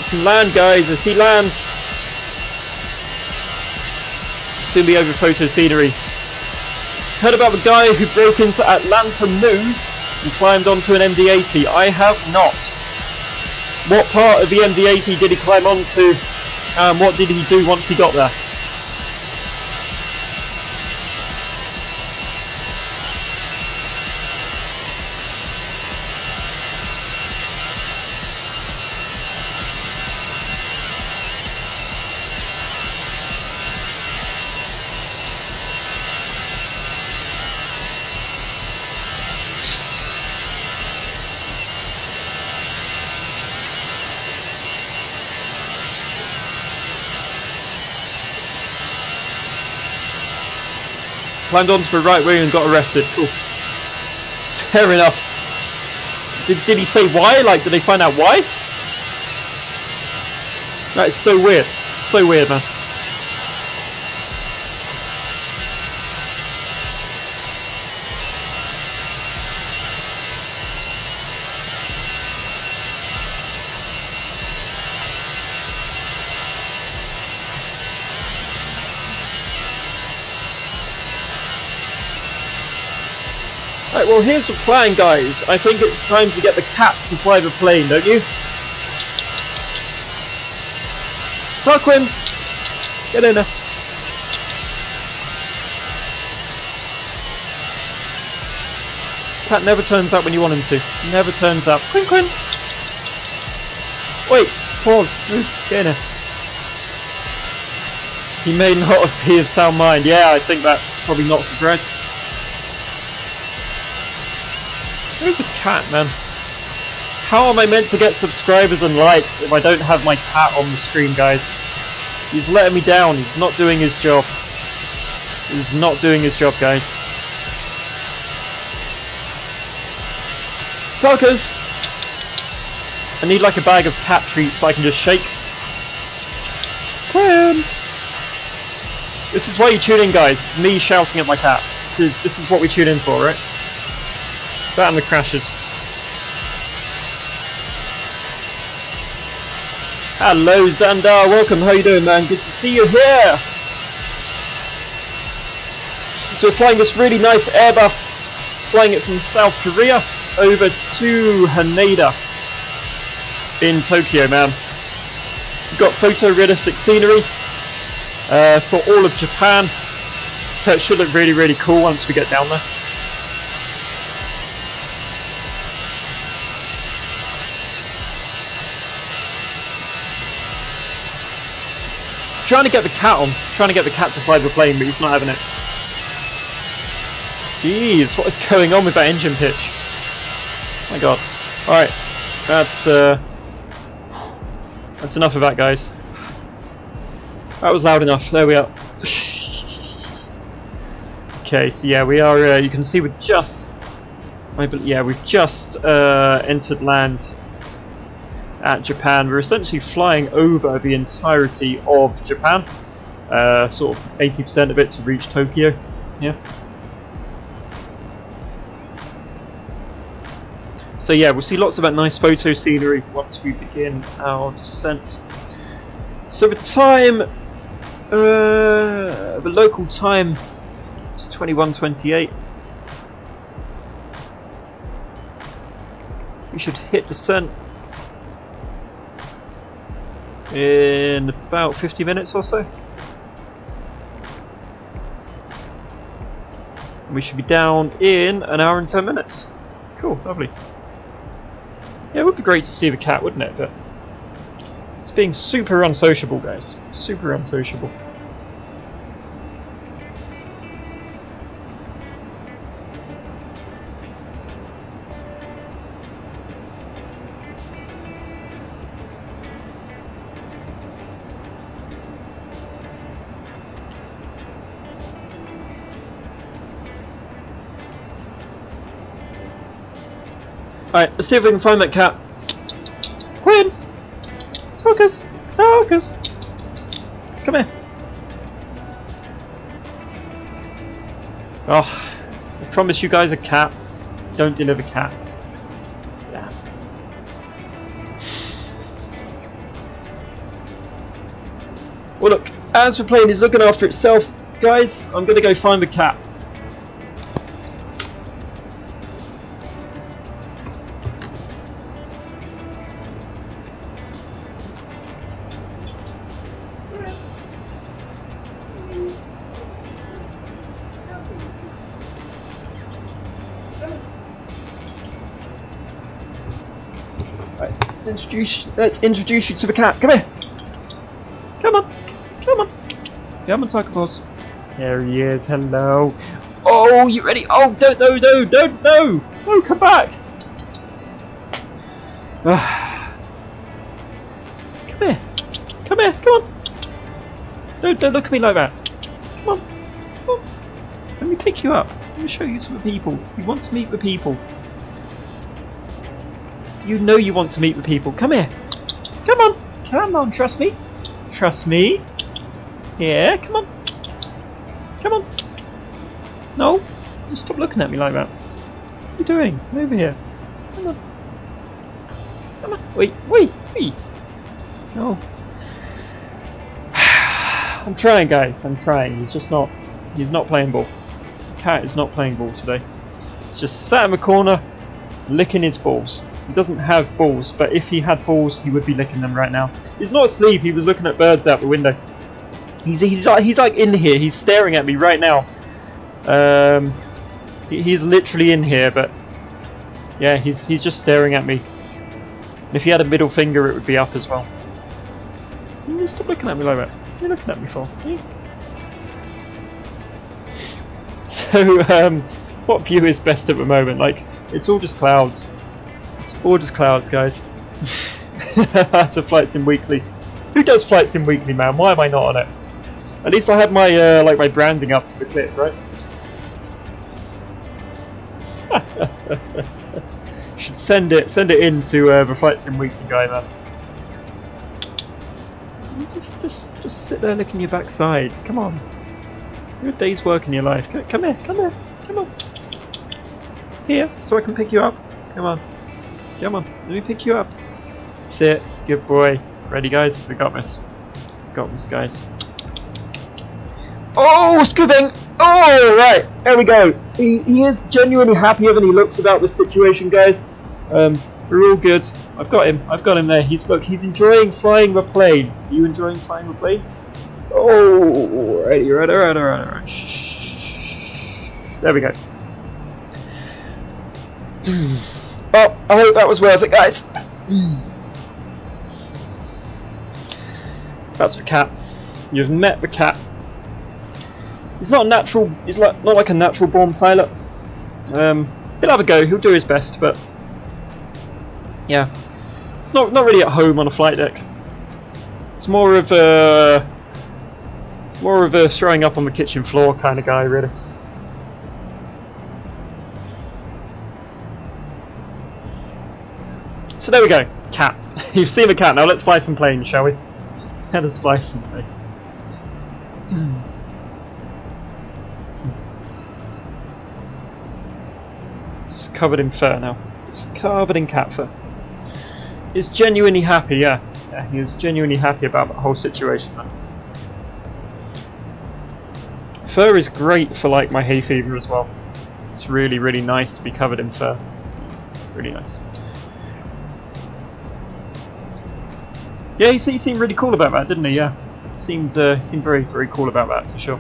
Some land, guys. I see land. Soon be over photo scenery. Heard about the guy who broke into Atlanta nude and climbed onto an MD-80? I have not. What part of the MD-80 did he climb onto? What did he do once he got there? Climbed onto the right wing and got arrested. Cool. Fair enough. Did he say why? Like, did they find out why? That is so weird. So weird, man. Right, well, here's the plan, guys. I think it's time to get the cat to fly the plane, don't you? Tarquin! Get in there. Cat never turns up when you want him to. Never turns up. Quinn, Quinn! Wait, pause. Move. Get in there. He may not be of sound mind. Yeah, I think that's probably not surprising. Where's a cat, man? How am I meant to get subscribers and likes if I don't have my cat on the screen, guys? He's letting me down. He's not doing his job. He's not doing his job, guys. Talkers! I need like a bag of cat treats so I can just shake. Quinn! This is why you tune in, guys. Me shouting at my cat. This is what we tune in for, right? That and the crashes. Hello Xandar, welcome, how you doing, man? Good to see you here! So we're flying this really nice Airbus, flying it from South Korea over to Haneda in Tokyo, man. We've got photorealistic scenery for all of Japan, so it should look really, really cool once we get down there. Trying to get the cat on, trying to get the cat to fly the plane, but he's not having it. Jeez, what is going on with that engine pitch? Oh my god. Alright, that's enough of that, guys. That was loud enough, there we are. Okay, so yeah, we are, you can see we've just, we've just entered land at Japan. We're essentially flying over the entirety of Japan, sort of 80% of it to reach Tokyo. Yeah. So yeah, we'll see lots of that nice photo scenery once we begin our descent. So the time, the local time is 21:28. We should hit descent in about 50 minutes or so. And we should be down in an hour and 10 minutes. Cool, lovely. Yeah, it would be great to see the cat, wouldn't it? But it's being super unsociable, guys. Super unsociable. Alright, let's see if we can find that cat. Quinn! Talk us! Talk us! Come here. Oh, I promise you guys a cat. Don't deliver cats. Damn. Well look, as the plane is looking after itself, guys, I'm gonna go find the cat. Let's introduce you to the cat. Come here. Come on. Come on. Come on, Tiger Boss. There he is. Hello. Oh, you ready? Oh, don't, no, no, don't, no. No, come back. Come here. Come here. Come on. Don't look at me like that. Come on. Come on. Let me pick you up. Let me show you to the people. You want to meet the people. You know you want to meet the people. Come here. Come on. Come on, trust me. Trust me. Yeah, come on. Come on. No. Just stop looking at me like that. What are you doing? Come over here. Come on. Come on. Wait, wait, wait. No. I'm trying, guys. I'm trying. He's not playing ball. The cat is not playing ball today. He's just sat in the corner, licking his balls. He doesn't have balls, but if he had balls, he would be licking them right now. He's not asleep. He was looking at birds out the window. He's like in here. He's staring at me right now. He's literally in here, but yeah, he's just staring at me. If he had a middle finger, it would be up as well. You stop looking at me like that. What are you looking at me for? So, what view is best at the moment? Like, it's all just clouds. It's all just clouds, guys. That's a Flight Sim Weekly. Who does Flight Sim Weekly, man? Why am I not on it? At least I had my like my branding up for the clip, right? Should send it in to the Flight Sim Weekly guy, man. Just sit there licking your backside. Come on. You're a day's work in your life. Come here, come here, come on. Here, so I can pick you up. Come on. Come on, let me pick you up. Sit, good boy. Ready, guys? We got this. Got this, guys. Oh, scooping! Oh, right, there we go. He is genuinely happier than he looks about this situation, guys. We're all good. I've got him there. He's enjoying flying the plane. Are you enjoying flying the plane? Oh, right. Shh. There we go. Well, I hope that was worth it, guys. That's the cat. You've met the cat. He's not a natural. He's not like a natural born pilot. He'll have a go. He'll do his best, but yeah, it's not really at home on a flight deck. It's more of a throwing up on the kitchen floor kind of guy, really. So there we go, cat. You've seen the cat. Now let's fly some planes, shall we? Let us fly some planes. Just covered in fur now. Just covered in cat fur. He's genuinely happy, yeah. Yeah, he is genuinely happy about the whole situation. Fur is great for like my hay fever as well. It's really, really nice to be covered in fur. Really nice. Yeah, he seemed really cool about that, didn't he? Yeah, seemed very, very cool about that for sure.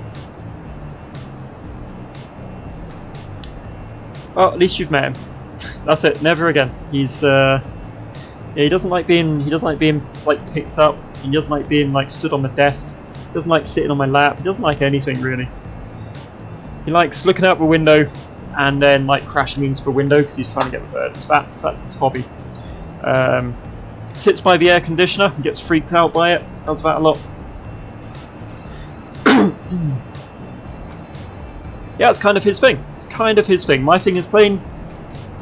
Well, at least you've met him. That's it. Never again. He's yeah, he doesn't like being like picked up. He doesn't like being like stood on the desk. He doesn't like sitting on my lap. He doesn't like anything really. He likes looking out the window and then like crashing into the window because he's trying to get the birds. That's his hobby. Sits by the air conditioner and gets freaked out by it. Does that a lot. Yeah, it's kind of his thing. It's kind of his thing. My thing is playing.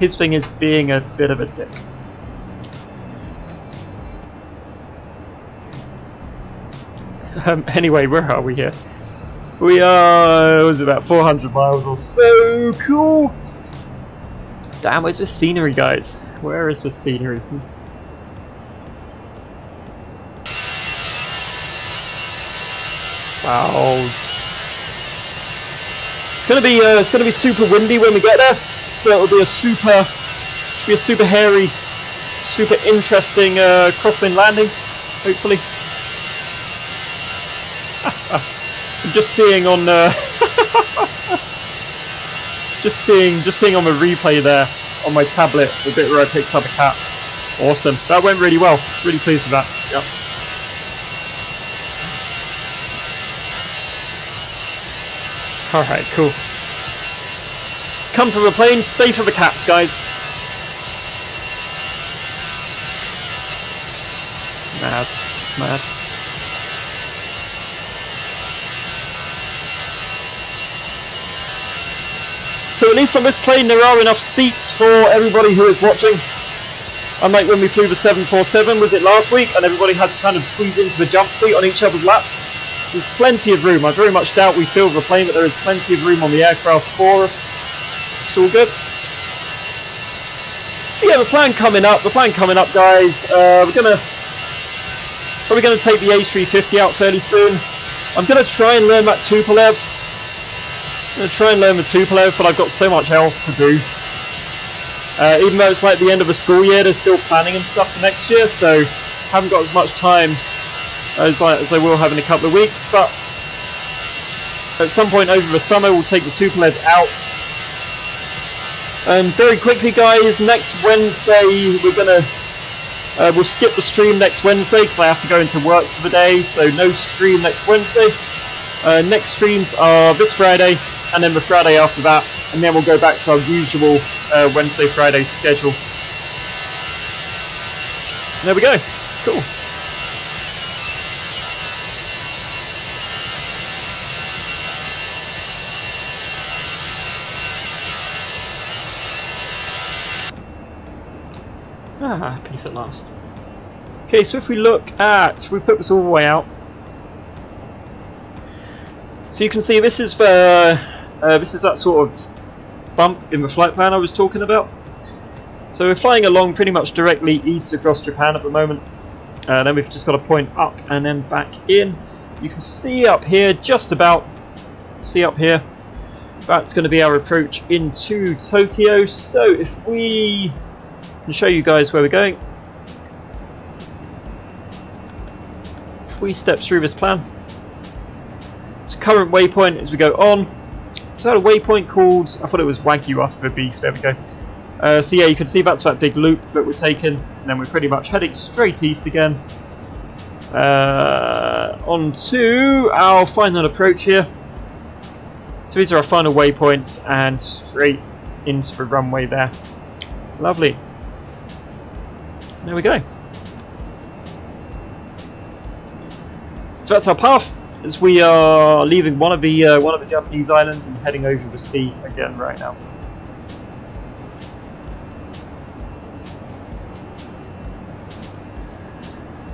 His thing is being a bit of a dick. Anyway, where are we here? We are, it was about 400 miles or so. Cool. Damn, where's the scenery, guys? Where is the scenery? Clouds. It's gonna be super windy when we get there, so it'll be a super hairy, super interesting crosswind landing, hopefully. I'm just seeing on just seeing on the replay there on my tablet the bit where I picked up a cat. Awesome, that went really well. Really pleased with that. Yep. Alright, cool. Come for the plane, stay for the cats, guys. Mad. It's mad. So at least on this plane there are enough seats for everybody who is watching. Unlike when we flew the 747, was it last week, and everybody had to kind of squeeze into the jump seat on each other's laps. There's plenty of room. I very much doubt we filled the plane, but there is plenty of room on the aircraft for us. It's all good. So yeah, the plan coming up, guys. We're probably gonna take the A350 out fairly soon. I'm gonna try and learn that Tupolev. But I've got so much else to do. Even though it's like the end of the school year, they're still planning and stuff for next year, so haven't got as much time as I will have in a couple of weeks. But at some point over the summer, we'll take the Tupolev out. And very quickly, guys, next Wednesday we'll skip the stream next Wednesday because I have to go into work for the day, so no stream next Wednesday. Next streams are this Friday, and then the Friday after that, and then we'll go back to our usual Wednesday, Friday schedule. And there we go. Cool. Peace at last. Okay, so if we put this all the way out, so you can see this is that sort of bump in the flight plan I was talking about. So we're flying along pretty much directly east across Japan at the moment. Then we've just got to point up and then back in. You can see up here, just about. See up here. That's going to be our approach into Tokyo. So if we can show you guys where we're going. If we step through this plan. So current waypoint as we go on. So I had a waypoint called, I thought it was Wagyu after the beef, there we go. So yeah, you can see that's that big loop that we're taking, and then we're pretty much heading straight east again. On to our final approach here. So these are our final waypoints, and straight into the runway there. Lovely. There we go. So that's our path, as we are leaving one of the Japanese islands and heading over the sea again right now.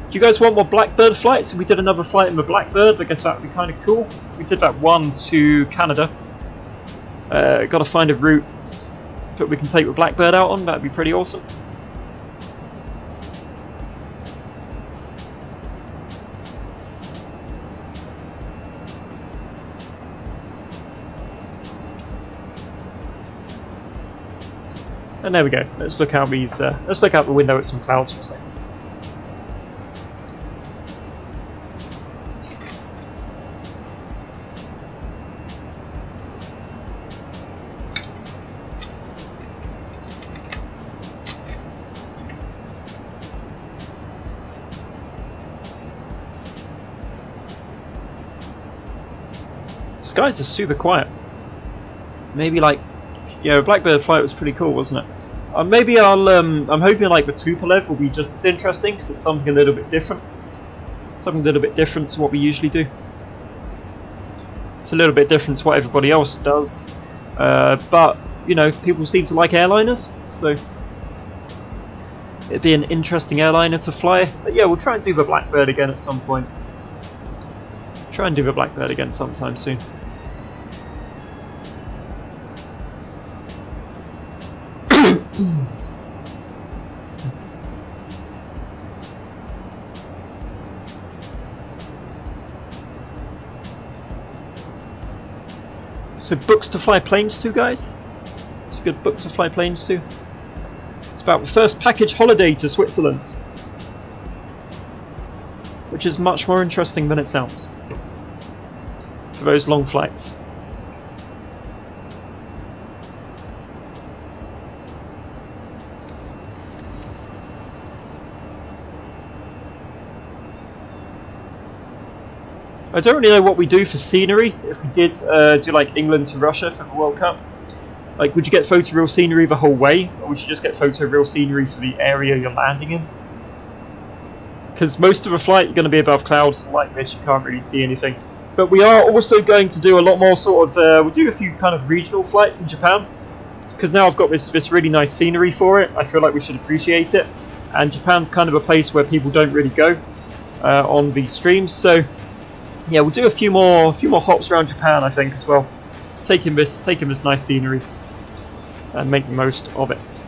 Do you guys want more Blackbird flights? We did another flight in the Blackbird. I guess that would be kind of cool. We did that one to Canada. Got to find a route that we can take the Blackbird out on. That'd be pretty awesome. And there we go. Let's look out these. Let's look out the window at some clouds for a second. Skies are super quiet. Maybe like. Yeah, Blackbird flight was pretty cool, wasn't it? Maybe I'm hoping like the Tupolev will be just as interesting because it's something a little bit different. Something a little bit different to what we usually do. It's a little bit different to what everybody else does. But, you know, people seem to like airliners, so it'd be an interesting airliner to fly. But yeah, we'll try and do the Blackbird again at some point. Try and do the Blackbird again sometime soon. So books to fly planes to, guys. It's a good book to fly planes to. It's about the first package holiday to Switzerland, which is much more interesting than it sounds for those long flights. I don't really know what we do for scenery. If we did do like England to Russia for the World Cup, like would you get photoreal scenery the whole way, or would you just get photoreal scenery for the area you're landing in? Because most of the flight you're going to be above clouds like this, you can't really see anything. But we are also going to do a lot more sort of, we'll do a few kind of regional flights in Japan. Because now I've got this really nice scenery for it, I feel like we should appreciate it. And Japan's kind of a place where people don't really go on these streams. So yeah, we'll do a few more hops around Japan, I think, as well. Taking this nice scenery and make the most of it.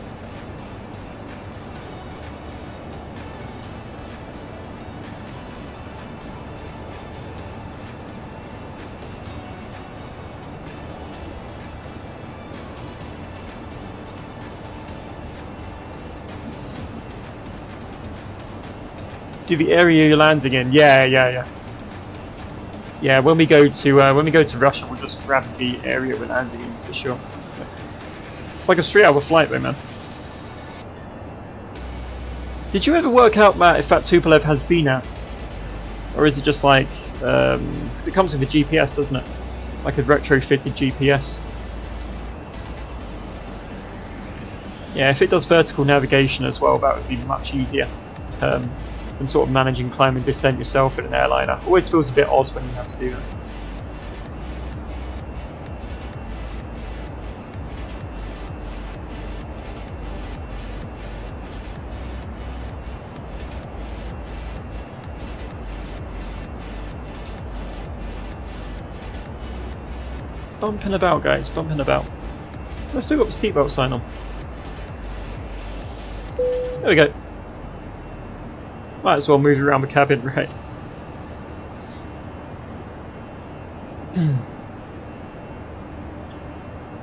Do the area you're landing in? Yeah. Yeah, when we go to Russia, we'll just grab the area we're landing in for sure. It's like a 3-hour flight though, man. Did you ever work out, Matt, if that Tupolev has VNAV? Or is it just like, because it comes with a GPS, doesn't it? Like a retrofitted GPS. Yeah, if it does vertical navigation as well, that would be much easier. And sort of managing climb and descent yourself in an airliner. Always feels a bit odd when you have to do that. Bumping about, guys, bumping about. I've still got the seatbelt sign on. There we go. Might as well move around the cabin, right?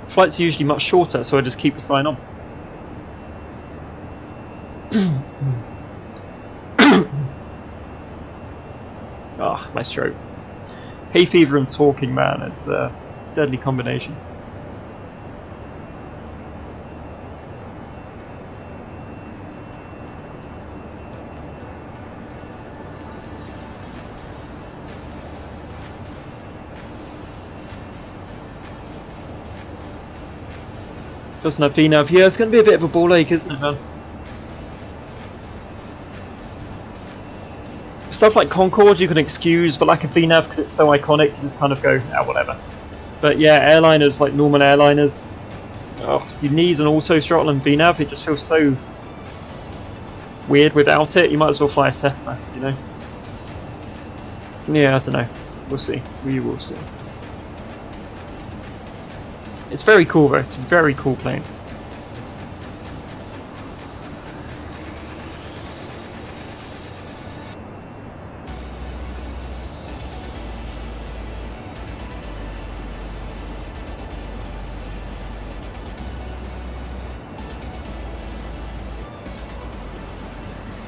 Flights are usually much shorter, so I just keep the sign on. Ah, my throat. Hay fever and talking, man. It's a deadly combination. Doesn't have VNAV. Yeah, it's going to be a bit of a ball ache, isn't it, man? Stuff like Concorde you can excuse the lack of VNAV because it's so iconic, you just kind of go, ah, whatever. But yeah, airliners, like normal airliners, oh, you need an auto throttle and VNAV, it just feels so weird without it. You might as well fly a Cessna, you know? Yeah, I don't know. We'll see. We will see. It's very cool though, it's a very cool plane.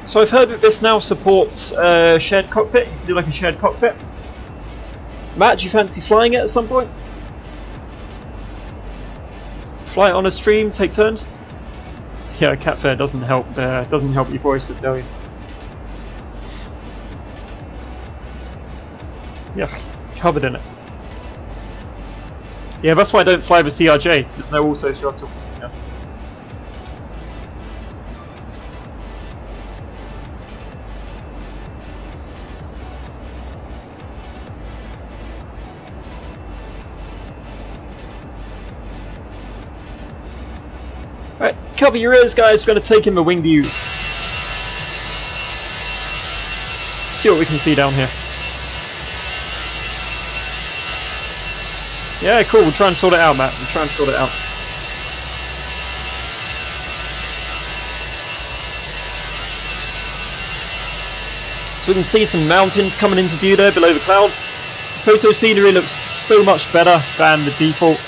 So I've heard that this now supports shared cockpit. You can do like a shared cockpit. Matt, do you fancy flying it at some point? Fly it on a stream, take turns. Yeah, cat fare doesn't help your voice, I tell you. Yeah, covered in it. Yeah, that's why I don't fly the CRJ. There's no auto throttle. Yeah. Right, cover your ears, guys. We're going to take in the wing views. See what we can see down here. Yeah, cool. We'll try and sort it out, Matt. We'll try and sort it out. So we can see some mountains coming into view there below the clouds. Photo scenery looks so much better than the default.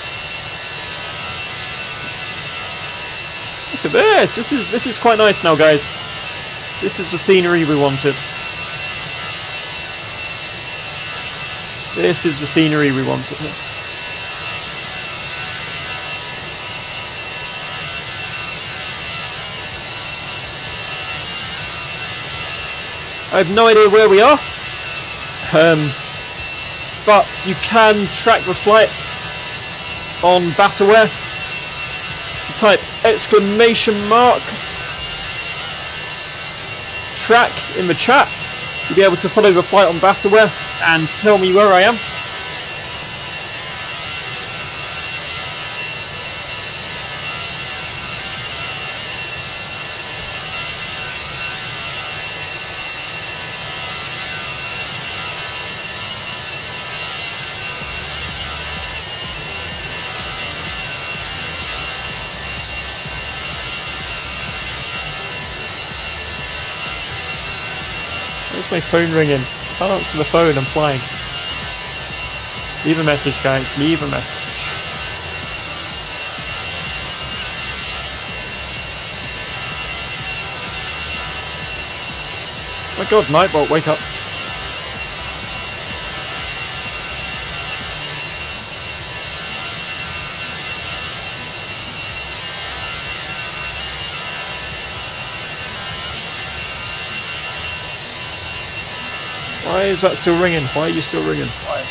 Look at this. This is quite nice now, guys. This is the scenery we wanted. This is the scenery we wanted. I have no idea where we are, but you can track the flight on Bataware. Type !track in the chat. You'll be able to follow the flight on Bataware and tell me where I am. is my phone ringing? Can't answer the phone, I'm flying. Leave a message, guys, leave a message. Oh my god, Nightbolt, wake up. Why is that still ringing? Why are you still ringing? Why?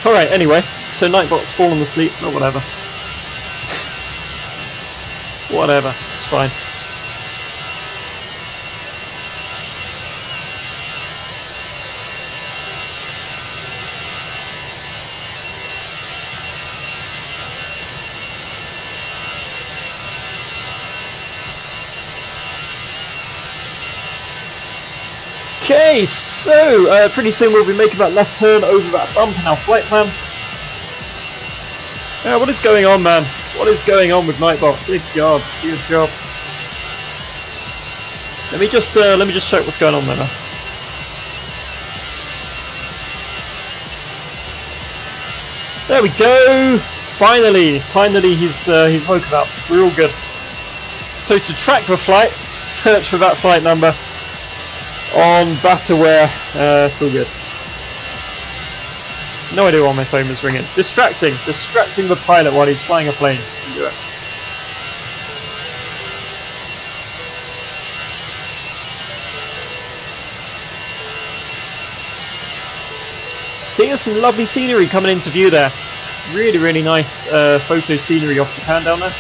Alright, anyway, so Nightbot's fallen asleep, or whatever. Whatever, it's fine. Okay, so pretty soon we'll be making that left turn over that bump in our flight plan. What is going on, man? What is going on with Nightbot? Good God, good job. Let me just check what's going on there. There we go. Finally he's woken up. We're all good. So to track the flight, search for that flight number. On Bataware, it's all good. No idea why my phone was ringing. Distracting the pilot while he's flying a plane. Do it. Seeing some lovely scenery coming into view there. Really, really nice photo scenery off Japan down there.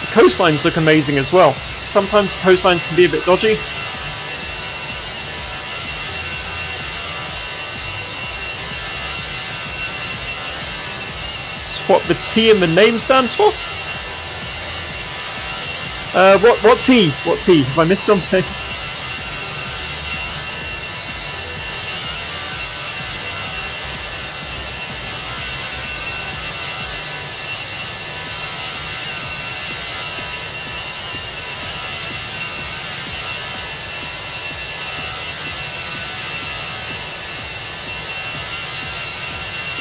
The coastlines look amazing as well. Sometimes coastlines can be a bit dodgy. It's what the T in the name stands for? What T? What T? Have I missed something?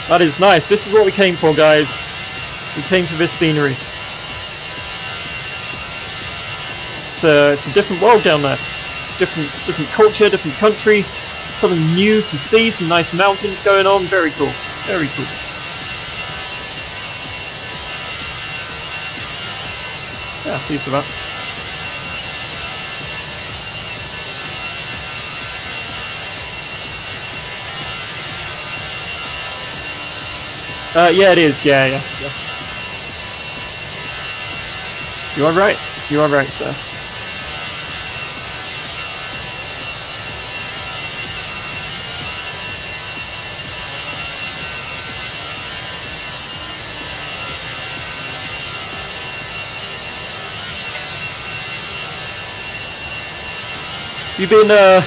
That is nice. This is what we came for, guys. We came for this scenery. It's a different world down there. Different culture, different country. Something new to see. Some nice mountains going on. Very cool. Very cool. Yeah, pleased with that. Yeah, it is. Yeah. You are right. You are right, sir. You've been, oh,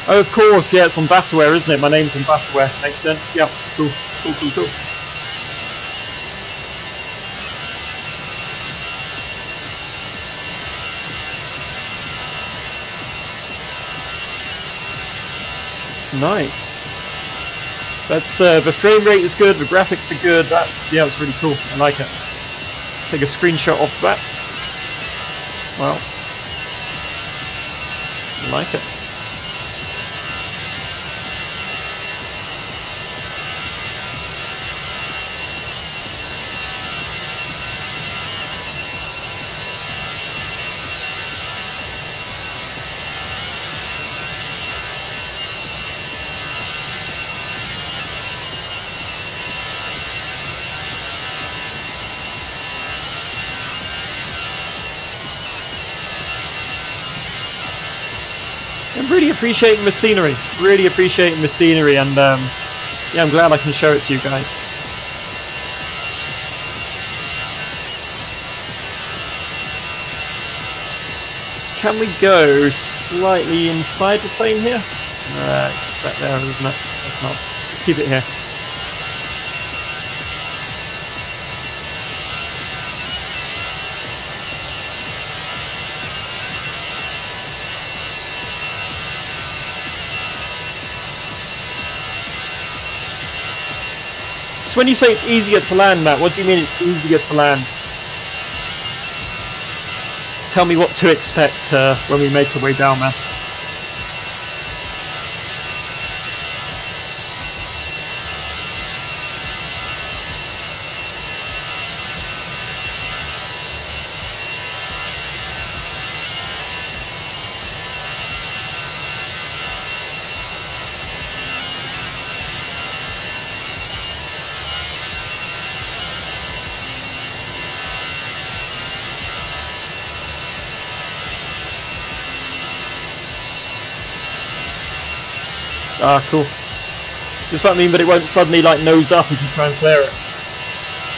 of course, yeah, it's on Bataware, isn't it? My name's on Bataware. Makes sense. Yeah, cool. Cool. It's nice. That's the frame rate is good, the graphics are good. Yeah, it's really cool. I like it. Take a screenshot of that. Wow. I like it. I'm really appreciating the scenery. Really appreciating the scenery, and yeah, I'm glad I can show it to you guys. Can we go slightly inside the plane here? It's set there, isn't it? It's keep it here. So when you say it's easier to land, Matt, what do you mean it's easier to land? Tell me what to expect when we make our way down, man. Ah, cool. Does that mean that it won't suddenly like nose up if you try and flare it?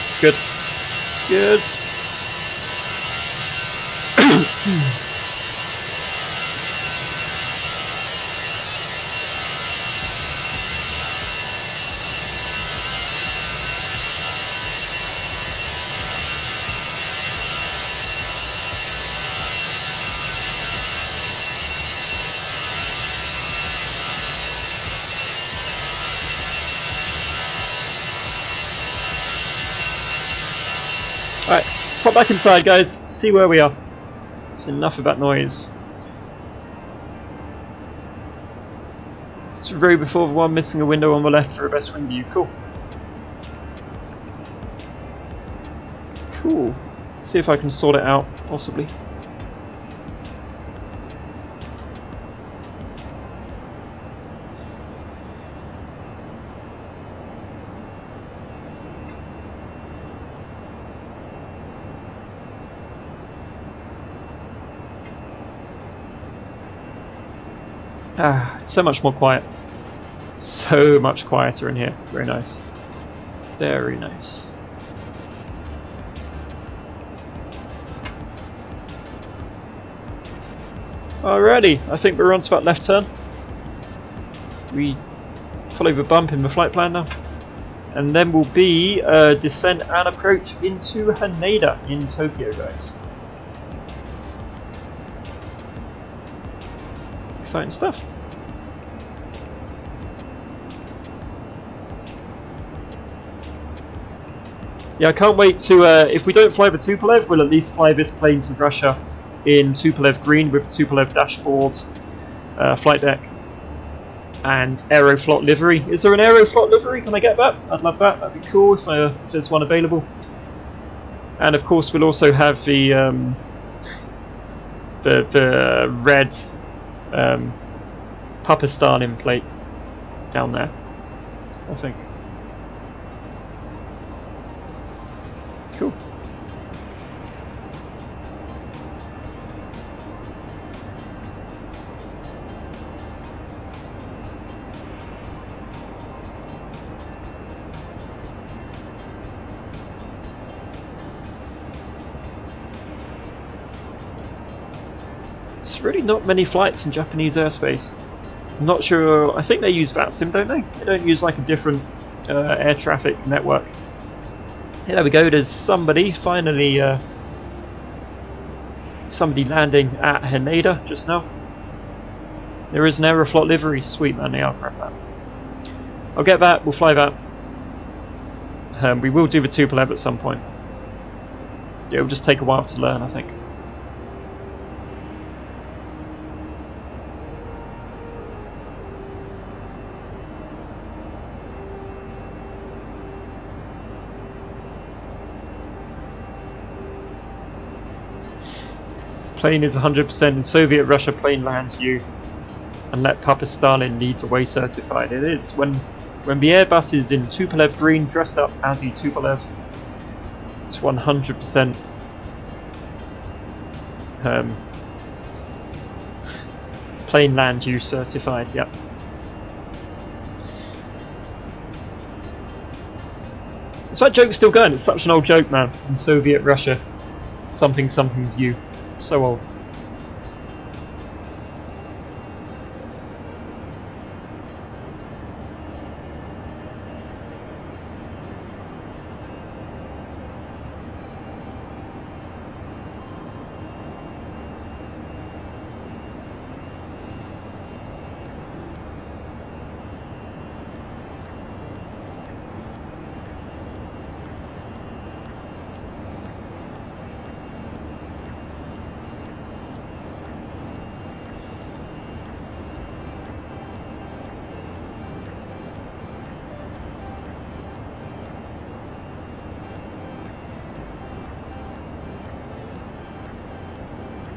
It's good. It's good. Alright, let's pop back inside, guys, see where we are. It's enough of that noise. It's row before the one, missing a window on the left for a best wing view. Cool. Cool. See if I can sort it out, possibly. Ah, it's so much more quiet. So much quieter in here. Very nice. Very nice. Alrighty, I think we're on to that left turn. We follow the bump in the flight plan now. And then we'll be descent and approach into Haneda in Tokyo, guys. Exciting stuff. Yeah, I can't wait to, if we don't fly the Tupolev, we'll at least fly this plane to Russia in Tupolev green with Tupolev dashboard, flight deck, and Aeroflot livery. Is there an Aeroflot livery? Can I get that? I'd love that. That'd be cool if there's one available. And of course we'll also have the red Papa Stalin plate down there, I think. Cool. There's really not many flights in Japanese airspace. I'm not sure. I think they use VATSIM, don't they? They don't use like a different air traffic network. Yeah, there we go. There's somebody finally, somebody landing at Haneda just now. There is an Aeroflot livery. Sweet, man. Yeah, I'll grab that. I'll get that. We'll fly that. We will do the Tupolev at some point. Yeah, it'll just take a while to learn, I think. Plane is 100% in Soviet Russia, plane lands you and let Papa Stalin lead the way certified. It is. When the Airbus is in Tupolev green, dressed up as a Tupolev, it's 100% plane land you certified, yep. Is that joke still going? It's such an old joke, man. In Soviet Russia, something something's you. So old.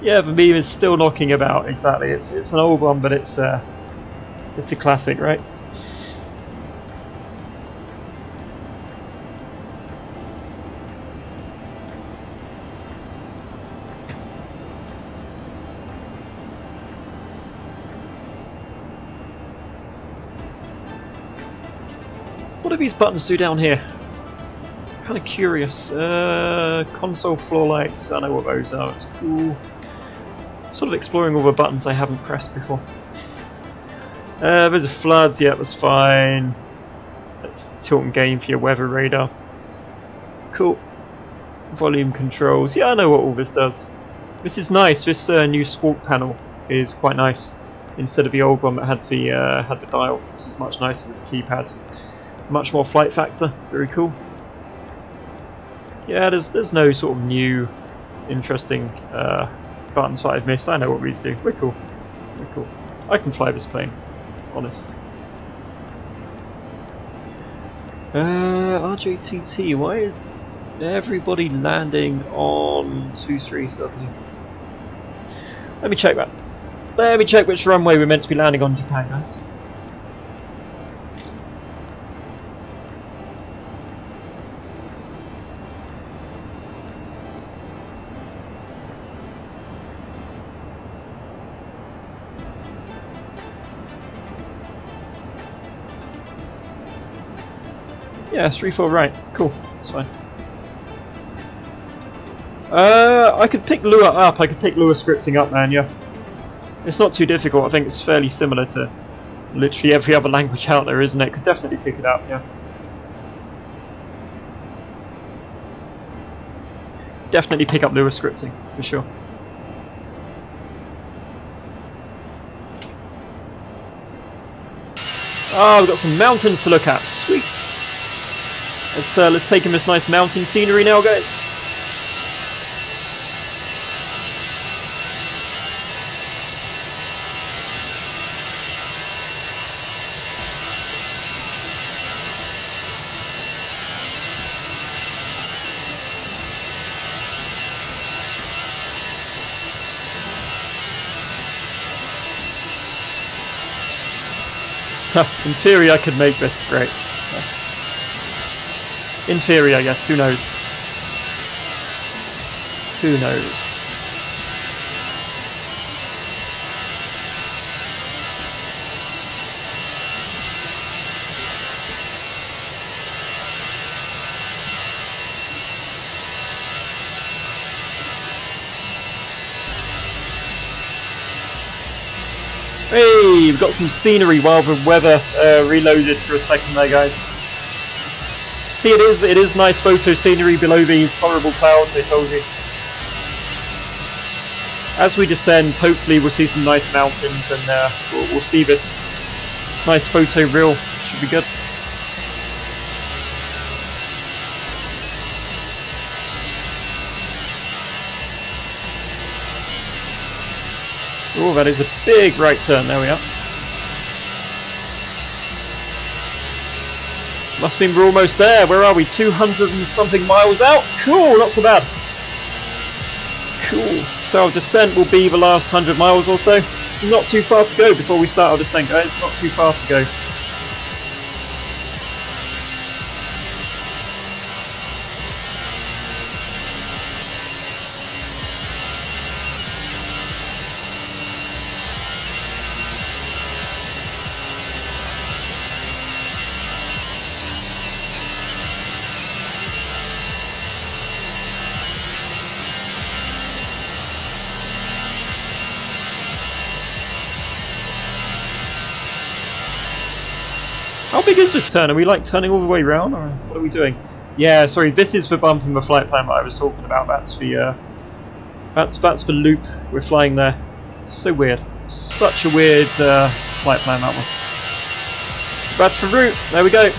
Yeah, the meme is still knocking about. Exactly. It's an old one, but it's a classic, right? What do these buttons do down here? Kind of curious. Console floor lights. I know what those are. It's cool. Sort of exploring all the buttons I haven't pressed before. There's a flood. Yeah, that's fine. That's tilt and gain for your weather radar. Cool. Volume controls. Yeah, I know what all this does. This is nice. This new Squawk panel is quite nice. Instead of the old one that had the dial. This is much nicer with the keypad. Much more flight factor. Very cool. Yeah, there's no sort of new, interesting buttons that I've missed. I know what these do. We're cool. We're cool. I can fly this plane. Honest. RJTT. Why is everybody landing on 23 suddenly? Let me check that. Let me check which runway we're meant to be landing on in Japan, guys. Yeah, 3-4 right. Cool. That's fine. I could pick Lua up. I could pick Lua scripting up, man. Yeah. It's not too difficult. I think it's fairly similar to literally every other language out there, isn't it? Could definitely pick it up. Yeah. Definitely pick up Lua scripting for sure. Oh, we've got some mountains to look at. Sweet. Let's take in this nice mountain scenery now, guys. In theory, I could make this great. In theory, I guess. Who knows? Who knows? Hey, we've got some scenery while the weather reloaded for a second there, guys. See, it is nice photo scenery below these horrible clouds, I told you. As we descend, hopefully we'll see some nice mountains, and we'll see this nice photo reel. Should be good. Oh, that is a big right turn. There we are. Must mean we're almost there. Where are we? 200 and something miles out? Cool, not so bad. Cool. So our descent will be the last 100 miles or so. It's not too far to go before we start our descent, guys. It's not too far to go. How big is this turn? Are we like turning all the way around, or what are we doing? Yeah, sorry, this is the bump in the flight plan that I was talking about. That's the the loop. We're flying there. It's so weird. Such a weird flight plan, that one. That's the route. There we go.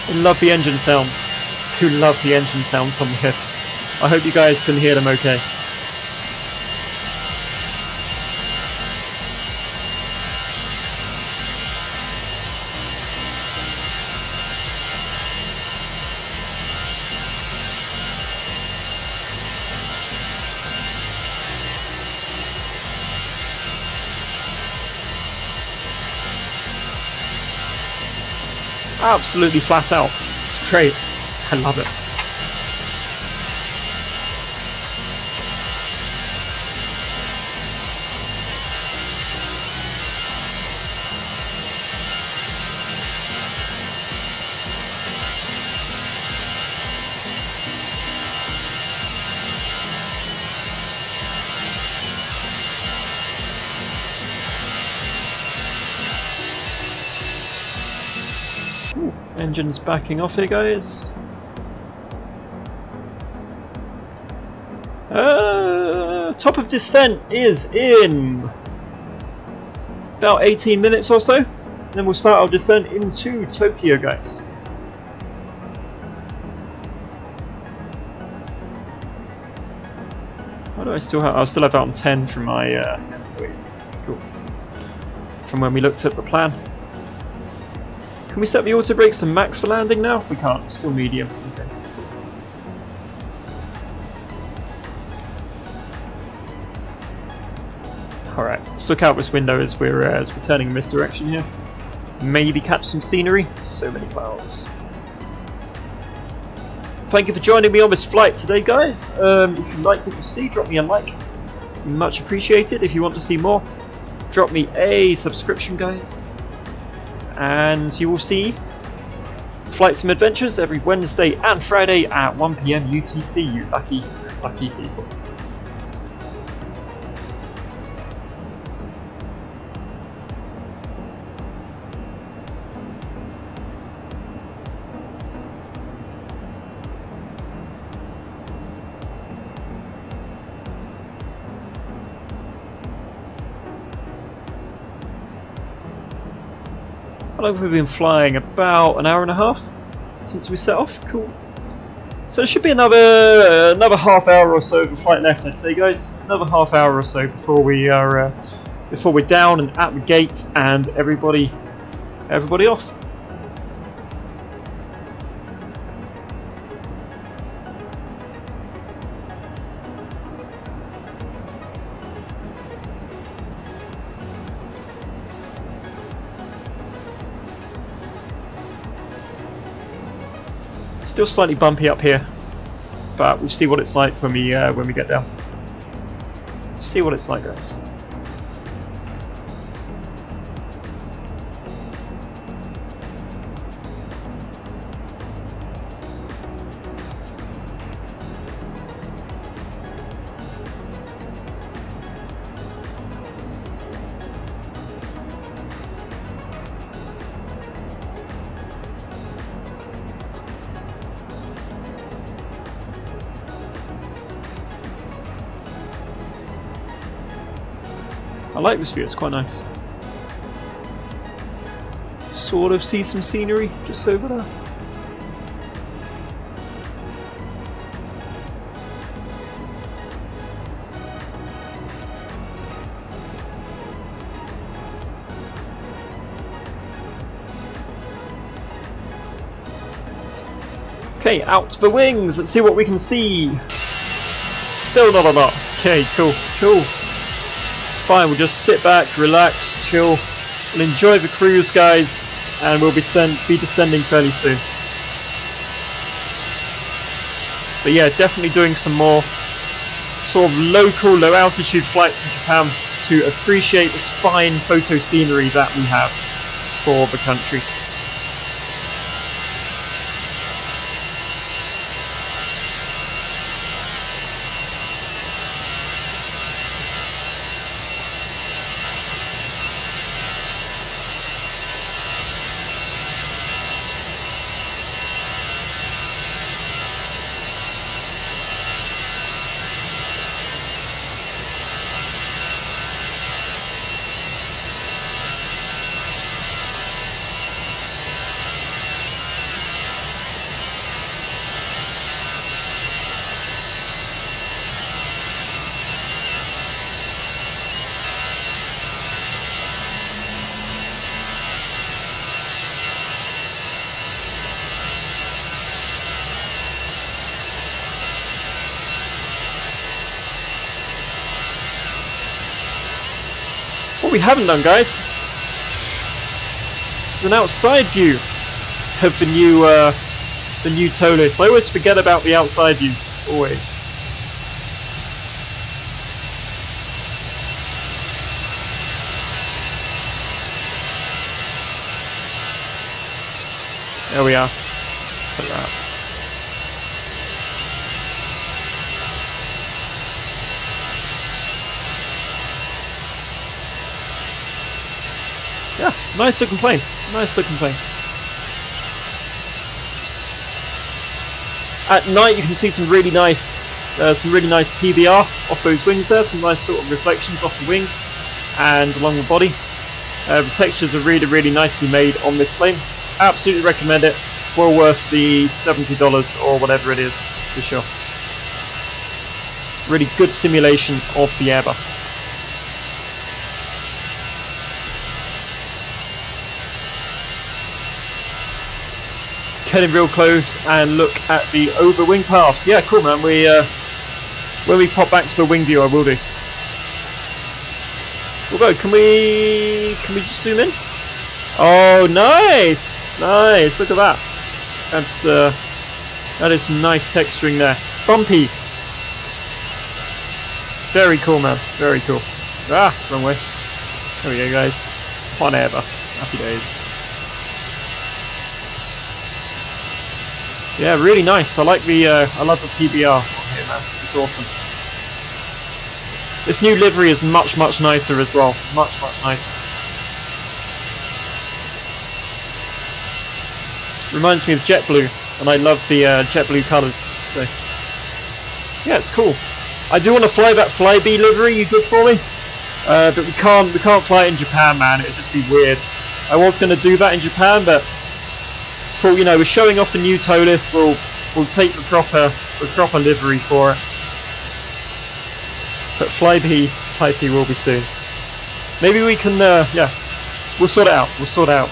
I love the engine sounds. I do love the engine sounds on this. I hope you guys can hear them okay. Absolutely flat out. It's great. I love it. Ooh, engine's backing off here, guys. Top of descent is in about 18 minutes or so. Then we'll start our descent into Tokyo, guys. What do I still have? I still have out on 10 from my cool. From when we looked at the plan. Can we set the auto brakes to max for landing now? We can't. Still medium. Okay. Alright, let's look out this window as we're turning in this direction here. Maybe catch some scenery. So many clouds. Thank you for joining me on this flight today, guys. If you like what you see, drop me a like. Much appreciated. If you want to see more, drop me a subscription, guys. And you will see Flight Sim Adventures every Wednesday and Friday at 1 PM UTC, you lucky people. How long have we been flying? About an hour and a half since we set off. Cool. So there should be another half hour or so of the flight left, I'd say, guys. Another half hour or so before we're down and at the gate and everybody off. Still slightly bumpy up here, but we'll see what it's like when we get down. See what it's like, guys. I like this view, it's quite nice. Sort of see some scenery just over there. Okay, out the wings, let's see what we can see. Still not a lot. Okay, cool. It's fine, we'll just sit back, relax, chill, and enjoy the cruise, guys, and we'll be descending fairly soon. But yeah, definitely doing some more sort of local, low altitude flights in Japan to appreciate this fine photo scenery that we have for the country. What we haven't done, guys, is an outside view of the new ToLiss. I always forget about the outside view. Always. There we are. Look at that. Yeah, nice looking plane. Nice looking plane. At night, you can see some really nice PBR off those wings there. Some nice sort of reflections off the wings and along the body. The textures are really, really nicely made on this plane. Absolutely recommend it. It's well worth the $70 or whatever it is, for sure. Really good simulation of the Airbus. Getting real close and look at the over wing paths. Yeah, cool, man. When we pop back to the wing view, I will do. Although, can we just zoom in? Oh, nice, nice. Look at that. That is some nice texturing there. It's bumpy. Very cool, man. Very cool. Ah, wrong way. There we go, guys. Fun Airbus. Happy days. Yeah, really nice. I like the I love the PBR on here, man. It's awesome. This new livery is much nicer as well. Much nicer. Reminds me of JetBlue, and I love the JetBlue colours. So yeah, it's cool. I do want to fly that Flybe livery you did for me, but we can't fly it in Japan, man. It'd just be weird. I was going to do that in Japan, but thought, you know, we're showing off the new ToLiss. We'll take the proper livery for it. But Flybe will be soon. Maybe we can, yeah, we'll sort it out. We'll sort it out.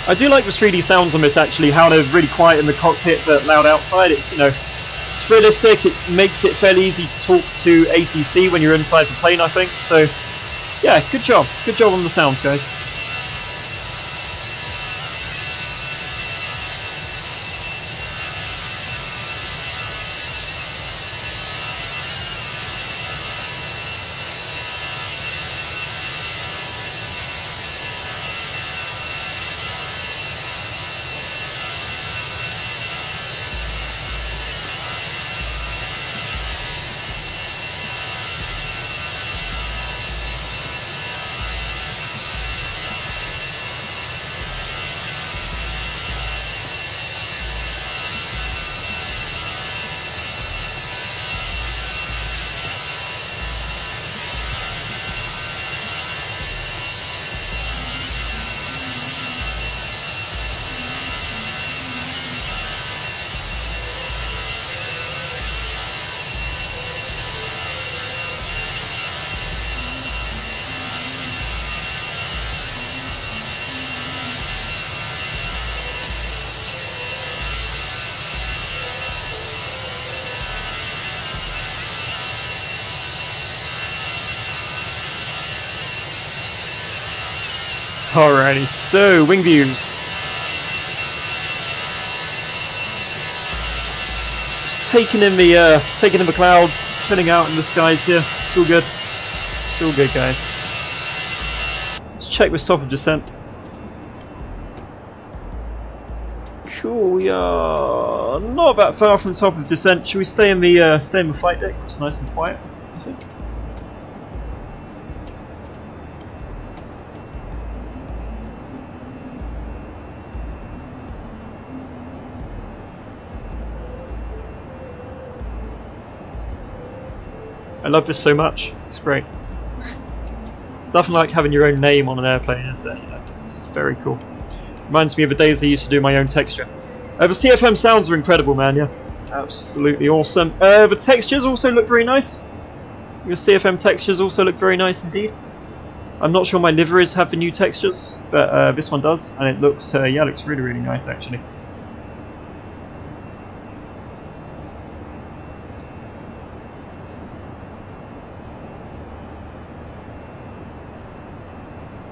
I do like the 3D sounds on this, actually, how they're really quiet in the cockpit but loud outside. It's, you know, it's realistic. It makes it fairly easy to talk to ATC when you're inside the plane, I think. So yeah, good job on the sounds, guys. Alrighty, so wing views. Just taking in the clouds, chilling out in the skies here. It's all good. It's all good, guys. Let's check this top of descent. Cool, we are not that far from top of descent. Should we stay in the flight deck? It's nice and quiet, I think. I love this so much. It's great. It's nothing like having your own name on an airplane, is it? You know, it's very cool. Reminds me of the days I used to do my own texture. The CFM sounds are incredible, man. Yeah, absolutely awesome. The textures also look very nice. Your CFM textures also look very nice indeed. I'm not sure my liveries have the new textures, but this one does, and it looks yeah, looks really, really nice actually.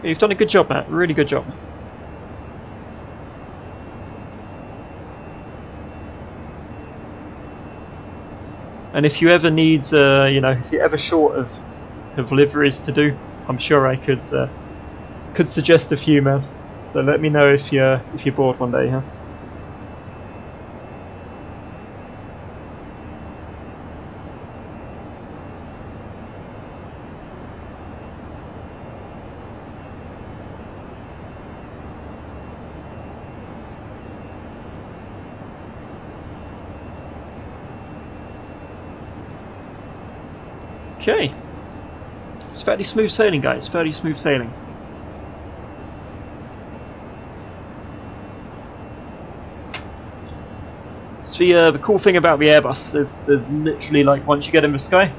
You've done a good job, Matt. Really good job. And if you ever need, you know, if you're ever short of liveries to do, I'm sure I could suggest a few, man. So let me know if you're bored one day, huh? Okay, it's fairly smooth sailing, guys. Fairly smooth sailing. So the cool thing about the Airbus, there's literally, like, once you get in the sky,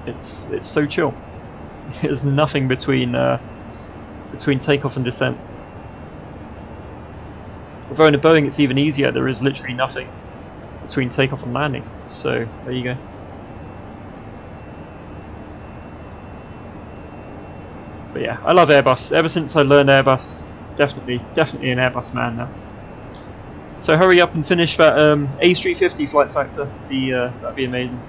it's so chill. There's nothing between takeoff and descent. Although in a Boeing it's even easier. There is literally nothing between takeoff and landing. So there you go. But yeah, I love Airbus. Ever since I learned Airbus, definitely an Airbus man now. So hurry up and finish that A350 flight factor. That'd be amazing.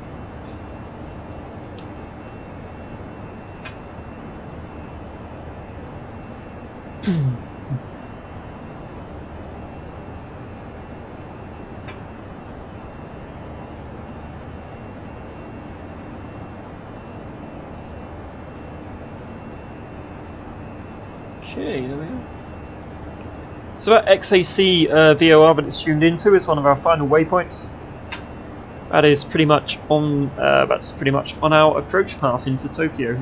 Okay, there we go. So that XAC VOR that it's tuned into is one of our final waypoints. That is pretty much on. That's pretty much on our approach path into Tokyo.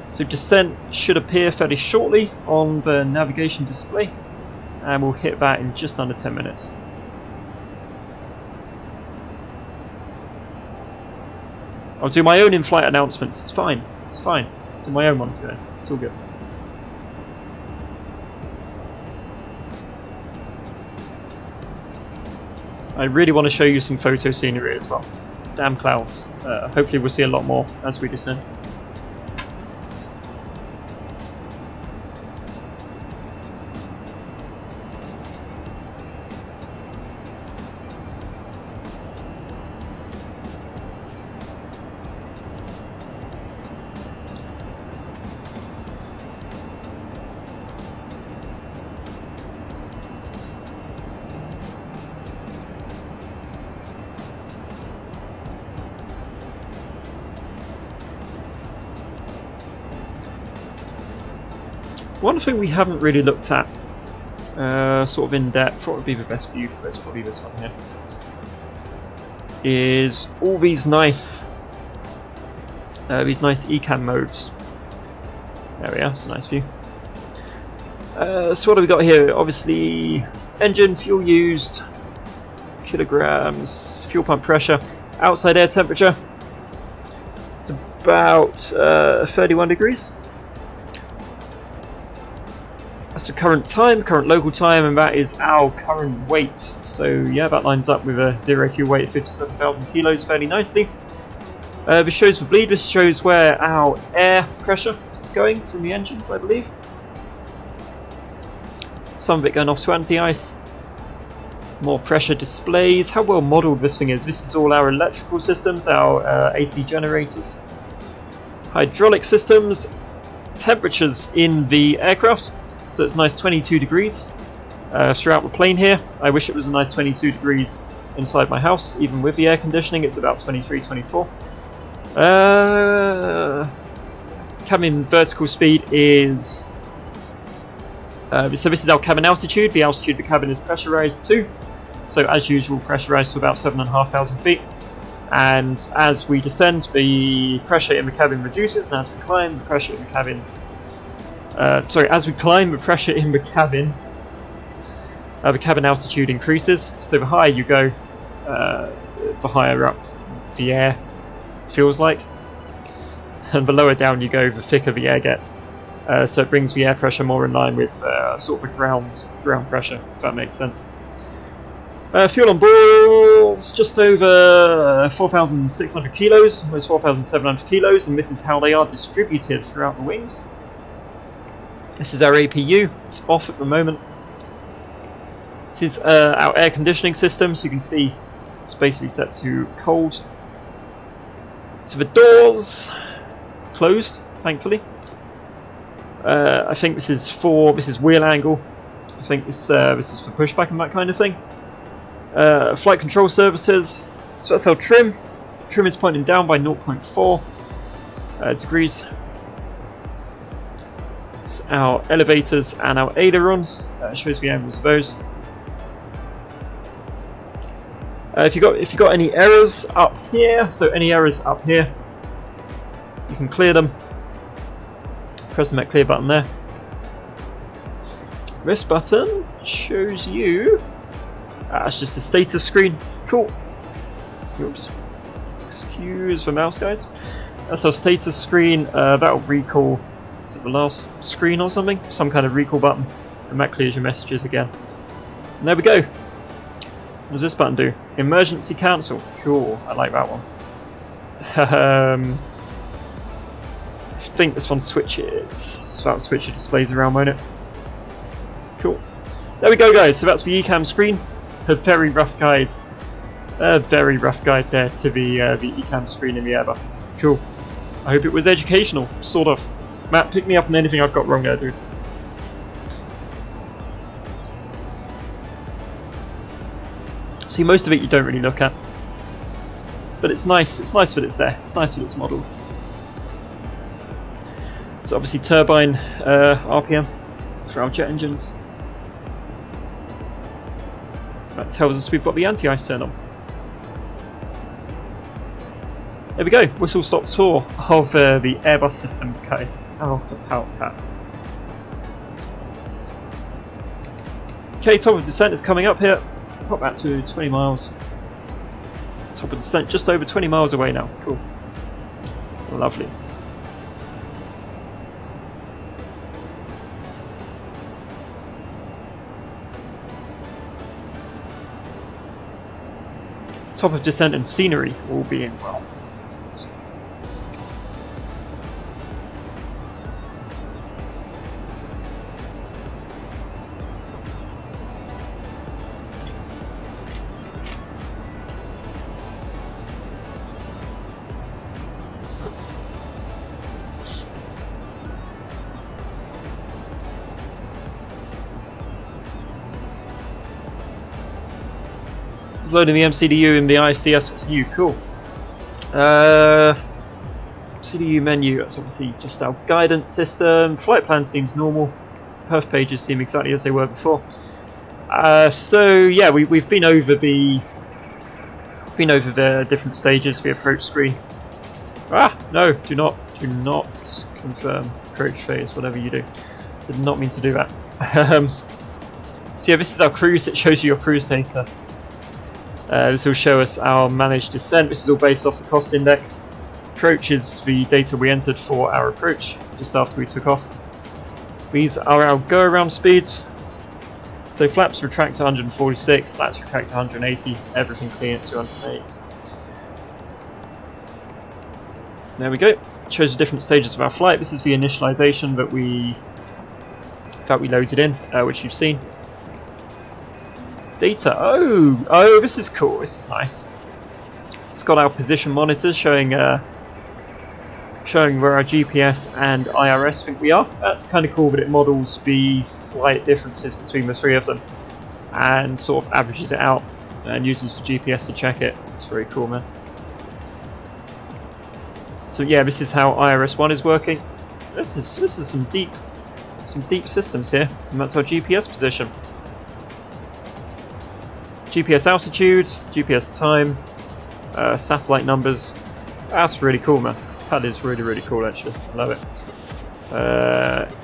So descent should appear fairly shortly on the navigation display, and we'll hit that in just under 10 minutes. I'll do my own in-flight announcements. It's fine. It's fine. I'll do my own ones, guys. It's all good. I really want to show you some photo scenery as well. It's damn clouds. Hopefully we'll see a lot more as we descend. One thing we haven't really looked at, sort of in depth, what would be the best view for this? Probably this one here. Is all these nice ECAM modes. There we are. It's a nice view. So what have we got here? Obviously, engine, fuel used, kilograms, fuel pump pressure, outside air temperature. It's about 31 degrees. That's the current time, current local time, and that is our current weight. So yeah, that lines up with a 0 fuel weight of 57,000 kilos fairly nicely. This shows the bleed. This shows where our air pressure is going from the engines, I believe. Some of it going off to anti-ice. More pressure displays. How well modelled this thing is. This is all our electrical systems, our AC generators, hydraulic systems, temperatures in the aircraft. So it's a nice 22 degrees throughout the plane here. I wish it was a nice 22 degrees inside my house. Even with the air conditioning, it's about 23, 24. Cabin vertical speed is... so this is our cabin altitude. The altitude of the cabin is pressurized too. So as usual, pressurized to about 7,500 feet. And as we descend, the pressure in the cabin reduces, and as we climb, the pressure in the cabin... as we climb, the pressure in the cabin The cabin altitude increases, so the higher you go, the higher up the air feels like, and the lower down you go, the thicker the air gets. So it brings the air pressure more in line with sort of the ground pressure, if that makes sense. Fuel on board just over 4,600 kilos, almost 4,700 kilos, and this is how they are distributed throughout the wings. This is our APU, it's off at the moment. This is our air conditioning system, so you can see it's basically set to cold. So the doors closed, thankfully. I think this is wheel angle. I think this is for pushback and that kind of thing. Flight control services. So that's our trim. Trim is pointing down by 0.4 degrees. It's our elevators and our ailerons. Shows the angles of those. If you got any errors up here, so any errors up here, you can clear them. Pressing that clear button there. This button shows you. It's just a status screen. Cool. Oops. Excuse the mouse, guys. That's our status screen. That'll recall. Is it the last screen or something? Some kind of recall button, and that clears your messages again. And there we go. What does this button do? Emergency cancel. Cool. I like that one. I think this one switches. So that'll switch your displays around, won't it? Cool. There we go, guys. So that's the eCam screen. A very rough guide. A very rough guide there to the eCam screen in the Airbus. Cool. I hope it was educational, sort of. Matt, pick me up on anything I've got wrong there, dude. See, most of it you don't really look at. But it's nice. It's nice that it's there. It's nice that it's modelled. So obviously turbine RPM for our jet engines. That tells us we've got the anti-ice turn on. There we go, whistle stop tour of the Airbus systems, guys. How about that? Okay, top of descent is coming up here. Pop that to 20 miles. Top of descent just over 20 miles away now. Cool. Lovely. Top of descent and scenery all being well. Loading the MCDU in the ICS, it's new, cool. CDU menu, that's obviously just our guidance system. Flight plan seems normal. Perf pages seem exactly as they were before. So yeah, we've been over the different stages of the approach screen. Ah, no, do not confirm approach phase, whatever you do. Did not mean to do that. So yeah, this is our cruise. It shows you your cruise data. This will show us our managed descent. This is all based off the cost index. Approach is the data we entered for our approach just after we took off. These are our go around speeds. So flaps retract to 146, slats retract to 180, everything clean at 208. There we go. It shows the different stages of our flight. This is the initialization that we loaded in, which you've seen. Data. Oh, this is cool. This is nice. It's got our position monitors showing where our GPS and IRS think we are. That's kind of cool, but it models the slight differences between the three of them and sort of averages it out and uses the GPS to check it. It's very cool, man. So yeah, this is how IRS-1 is working. This is some deep systems here, and that's our GPS position. GPS altitude, GPS time, satellite numbers. That's really cool, man. That is really cool, actually. I love it.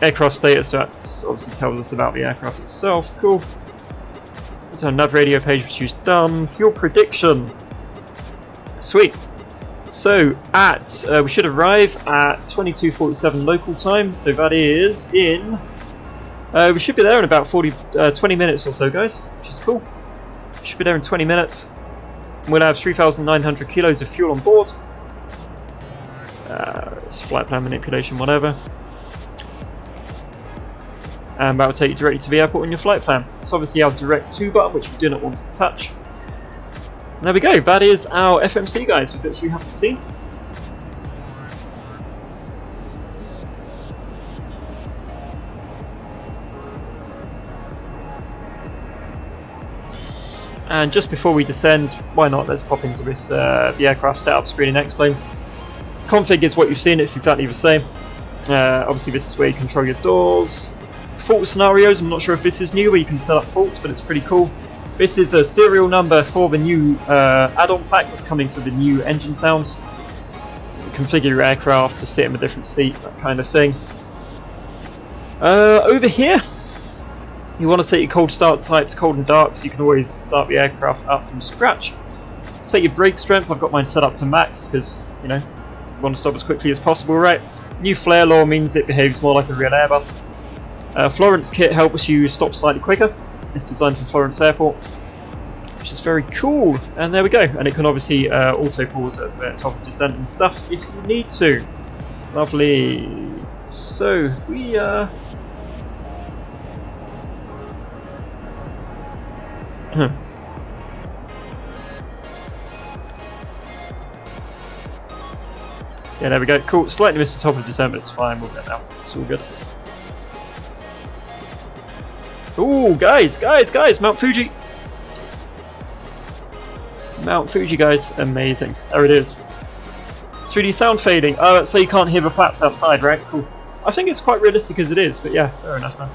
Aircraft status, that obviously tells us about the aircraft itself. Cool. So nav radio page which is done. Fuel prediction. Sweet. So at we should arrive at 22:47 local time. So that is in. We should be there in about 20 minutes or so, guys, which is cool. Should be there in 20 minutes. We'll have 3,900 kilos of fuel on board. It's flight plan manipulation, whatever. And that will take you directly to the airport on your flight plan. It's obviously our direct to button, which we do not want to touch. And there we go, that is our FMC, guys, for bits you haven't seen. And just before we descend, why not, let's pop into this the aircraft setup screen in X-Plane. Config is what you've seen, it's exactly the same. Obviously this is where you control your doors. Fault scenarios, I'm not sure if this is new where you can set up faults, but it's pretty cool. This is a serial number for the new add-on pack that's coming for the new engine sounds. Configure your aircraft to sit in a different seat, that kind of thing. Over here, you want to set your cold start types cold and dark, so you can always start the aircraft up from scratch. Set your brake strength, I've got mine set up to max because, you know, you want to stop as quickly as possible, right? New flare law means it behaves more like a real Airbus. Florence kit helps you stop slightly quicker. It's designed for Florence Airport, which is very cool. And there we go. And it can obviously auto pause at the top of descent and stuff if you need to. Lovely. So we yeah, there we go. Cool. Slightly missed the top of descent, but it's fine. We'll get now. It's all good. Ooh, guys, Mount Fuji. Mount Fuji, guys, amazing. There it is. 3D sound fading. Oh, so you can't hear the flaps outside, right? Cool. I think it's quite realistic as it is, but yeah, fair enough, man.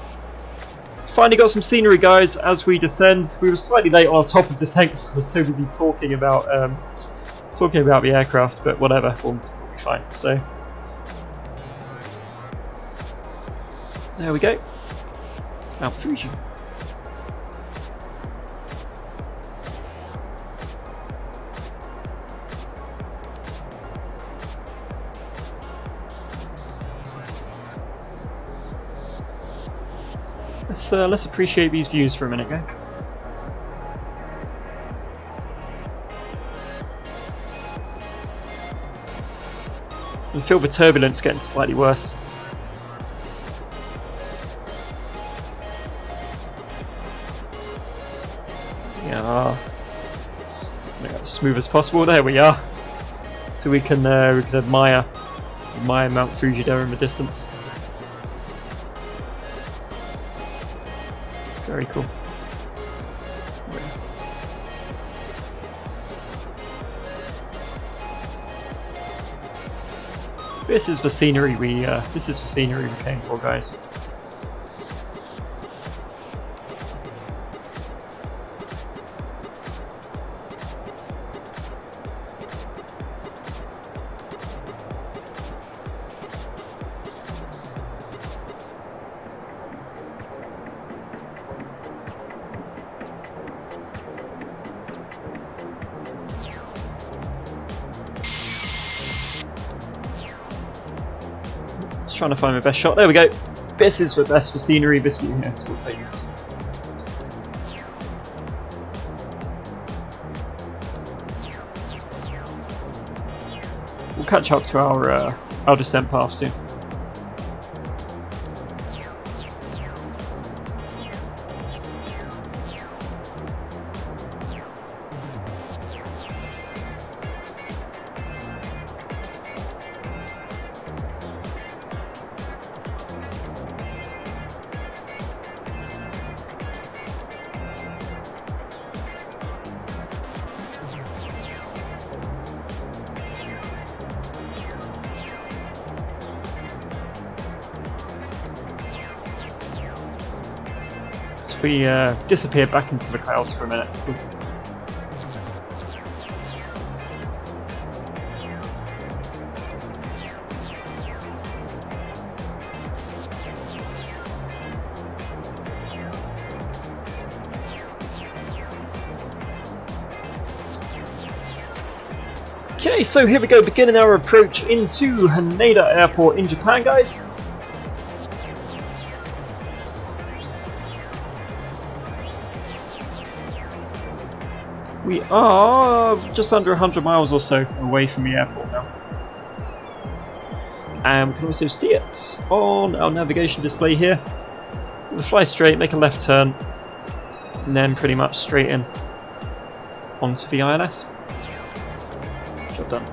Finally got some scenery, guys, as we descend. We were slightly late on our top of descent because I was so busy talking about the aircraft, but whatever, we'll be fine. So there we go. Mount Fuji. Let's appreciate these views for a minute, guys. You feel the turbulence getting slightly worse. Yeah, make that as smooth as possible. There we are. So we can admire Mount Fuji there in the distance. Very cool. This is the scenery we came for, guys. Trying to find my best shot. There we go. This is the best for scenery. This view here, so we'll take this. We'll catch up to our descent path soon. We disappear back into the clouds for a minute. Okay, so here we go, beginning our approach into Haneda Airport in Japan, guys. We are just under 100 miles or so away from the airport now. And we can also see it on our navigation display here. We'll fly straight, make a left turn, and then pretty much straight in onto the ILS. Job done.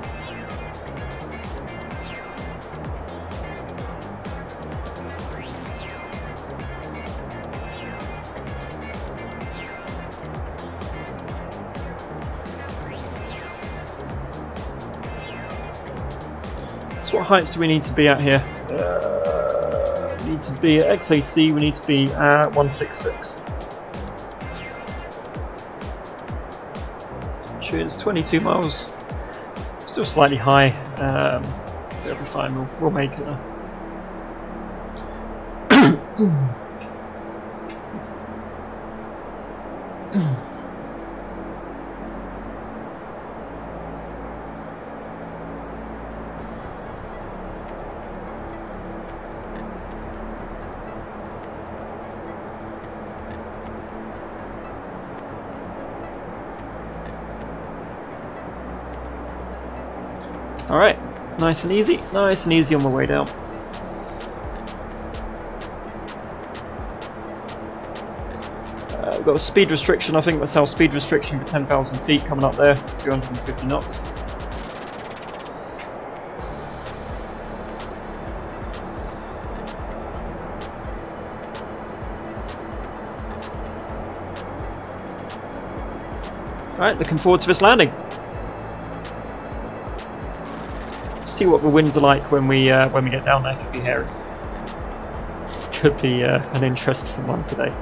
So what heights do we need to be at here? We need to be at XAC, we need to be at 166. Which is 22 miles. Still slightly high. It'll be fine, we'll make it now. Alright, nice and easy on the way down. We've got a speed restriction, I think that's our speed restriction for 10,000 feet coming up there, 250 knots. Alright, looking forward to this landing. See what the winds are like when we get down there. Could be hairy. Could be an interesting one today.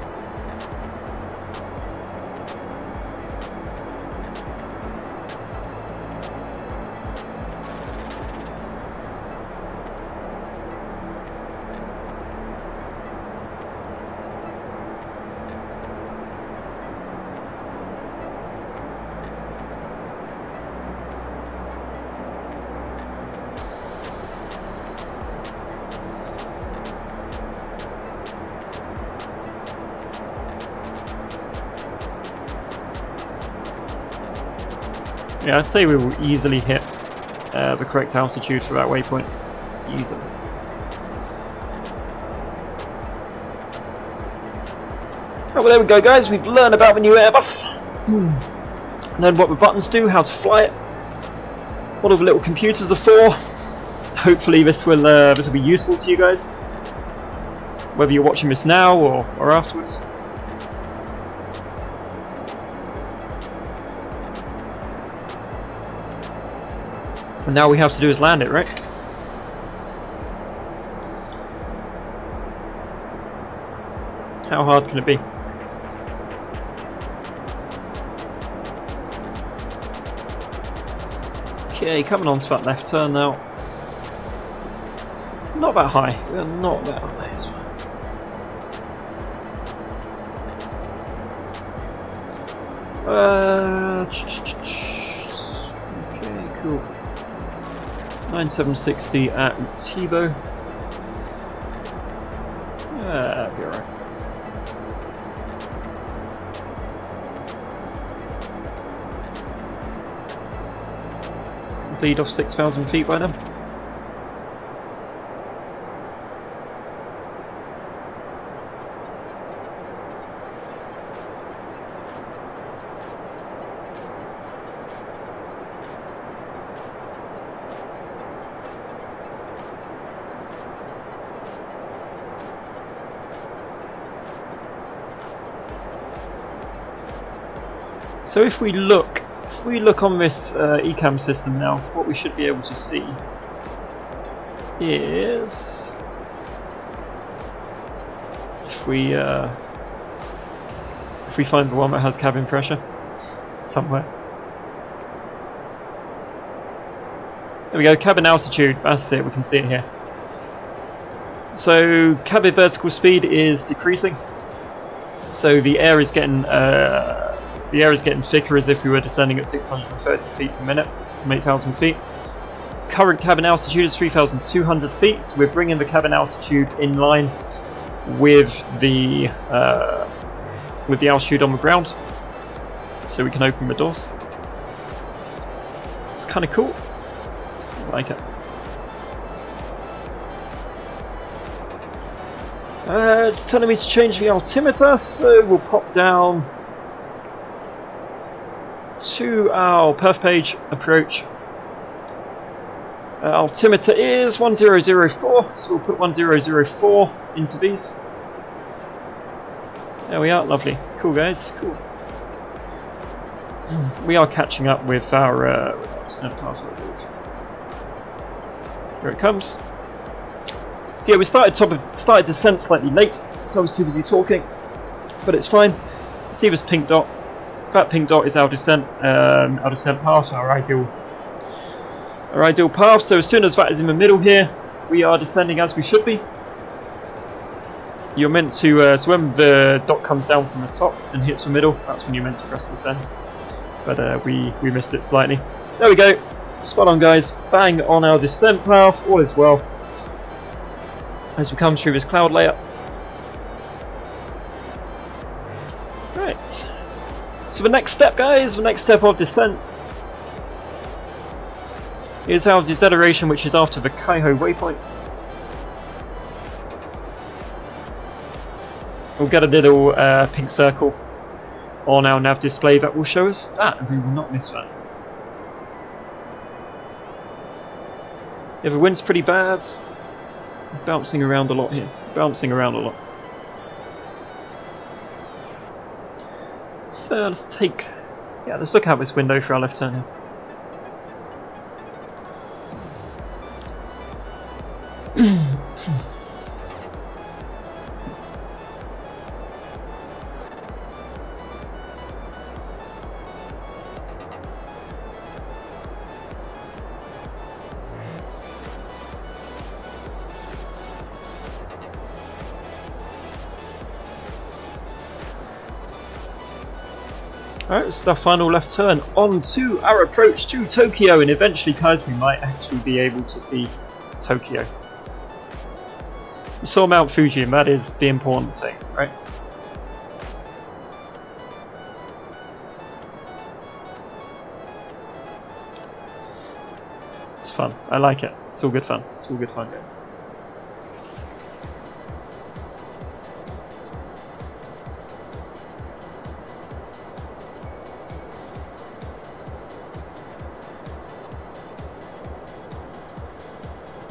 Yeah, I'd say we will easily hit the correct altitude for that waypoint. Easily. Right, well there we go guys, we've learned about the new Airbus. Learned what the buttons do, how to fly it, what all the little computers are for. Hopefully this will be useful to you guys, whether you're watching this now or afterwards. And now all we have to do is land it, right? How hard can it be? Okay, coming on to that left turn now. Not that high. We're not that high, it's fine. Okay, cool. 9760 at Tibo. Yeah, that'll be alright. Lead off 6,000 feet by now. So if we look on this ECAM system now, what we should be able to see is if we find the one that has cabin pressure somewhere. There we go, cabin altitude, that's it, we can see it here. So cabin vertical speed is decreasing, so the air is getting thicker as if we were descending at 630 feet per minute. from 8,000 feet. Current cabin altitude is 3,200 feet, so we're bringing the cabin altitude in line with the altitude on the ground, so we can open the doors. It's kind of cool. I like it. It's telling me to change the altimeter, so we'll pop down to our perf page approach. Altimeter is 1004, so we'll put 1004 into these. There we are, lovely. Cool, guys, cool. We are catching up with our descent path, I believe. Here it comes. So yeah, we started descent slightly late, so I was too busy talking, but it's fine. See this pink dot? That pink dot is our descent path, our ideal path. So as soon as that is in the middle here, we are descending as we should be. You're meant to, so when the dot comes down from the top and hits the middle, that's when you're meant to press descend. But we missed it slightly. There we go. Spot on, guys. Bang on our descent path. All is well. As we come through this cloud layer. Right. So the next step, guys, the next step of descent is our deceleration, which is after the Kaiho waypoint. We'll get a little pink circle on our nav display that will show us that, and we will not miss that. Yeah, the wind's pretty bad. Bouncing around a lot here. Bouncing around a lot. So let's look out this window for our left turn here. Alright, this is our final left turn on to our approach to Tokyo, and eventually, guys, we might actually be able to see Tokyo. We saw Mount Fuji, and that is the important thing, right? It's fun. I like it. It's all good fun. It's all good fun, guys.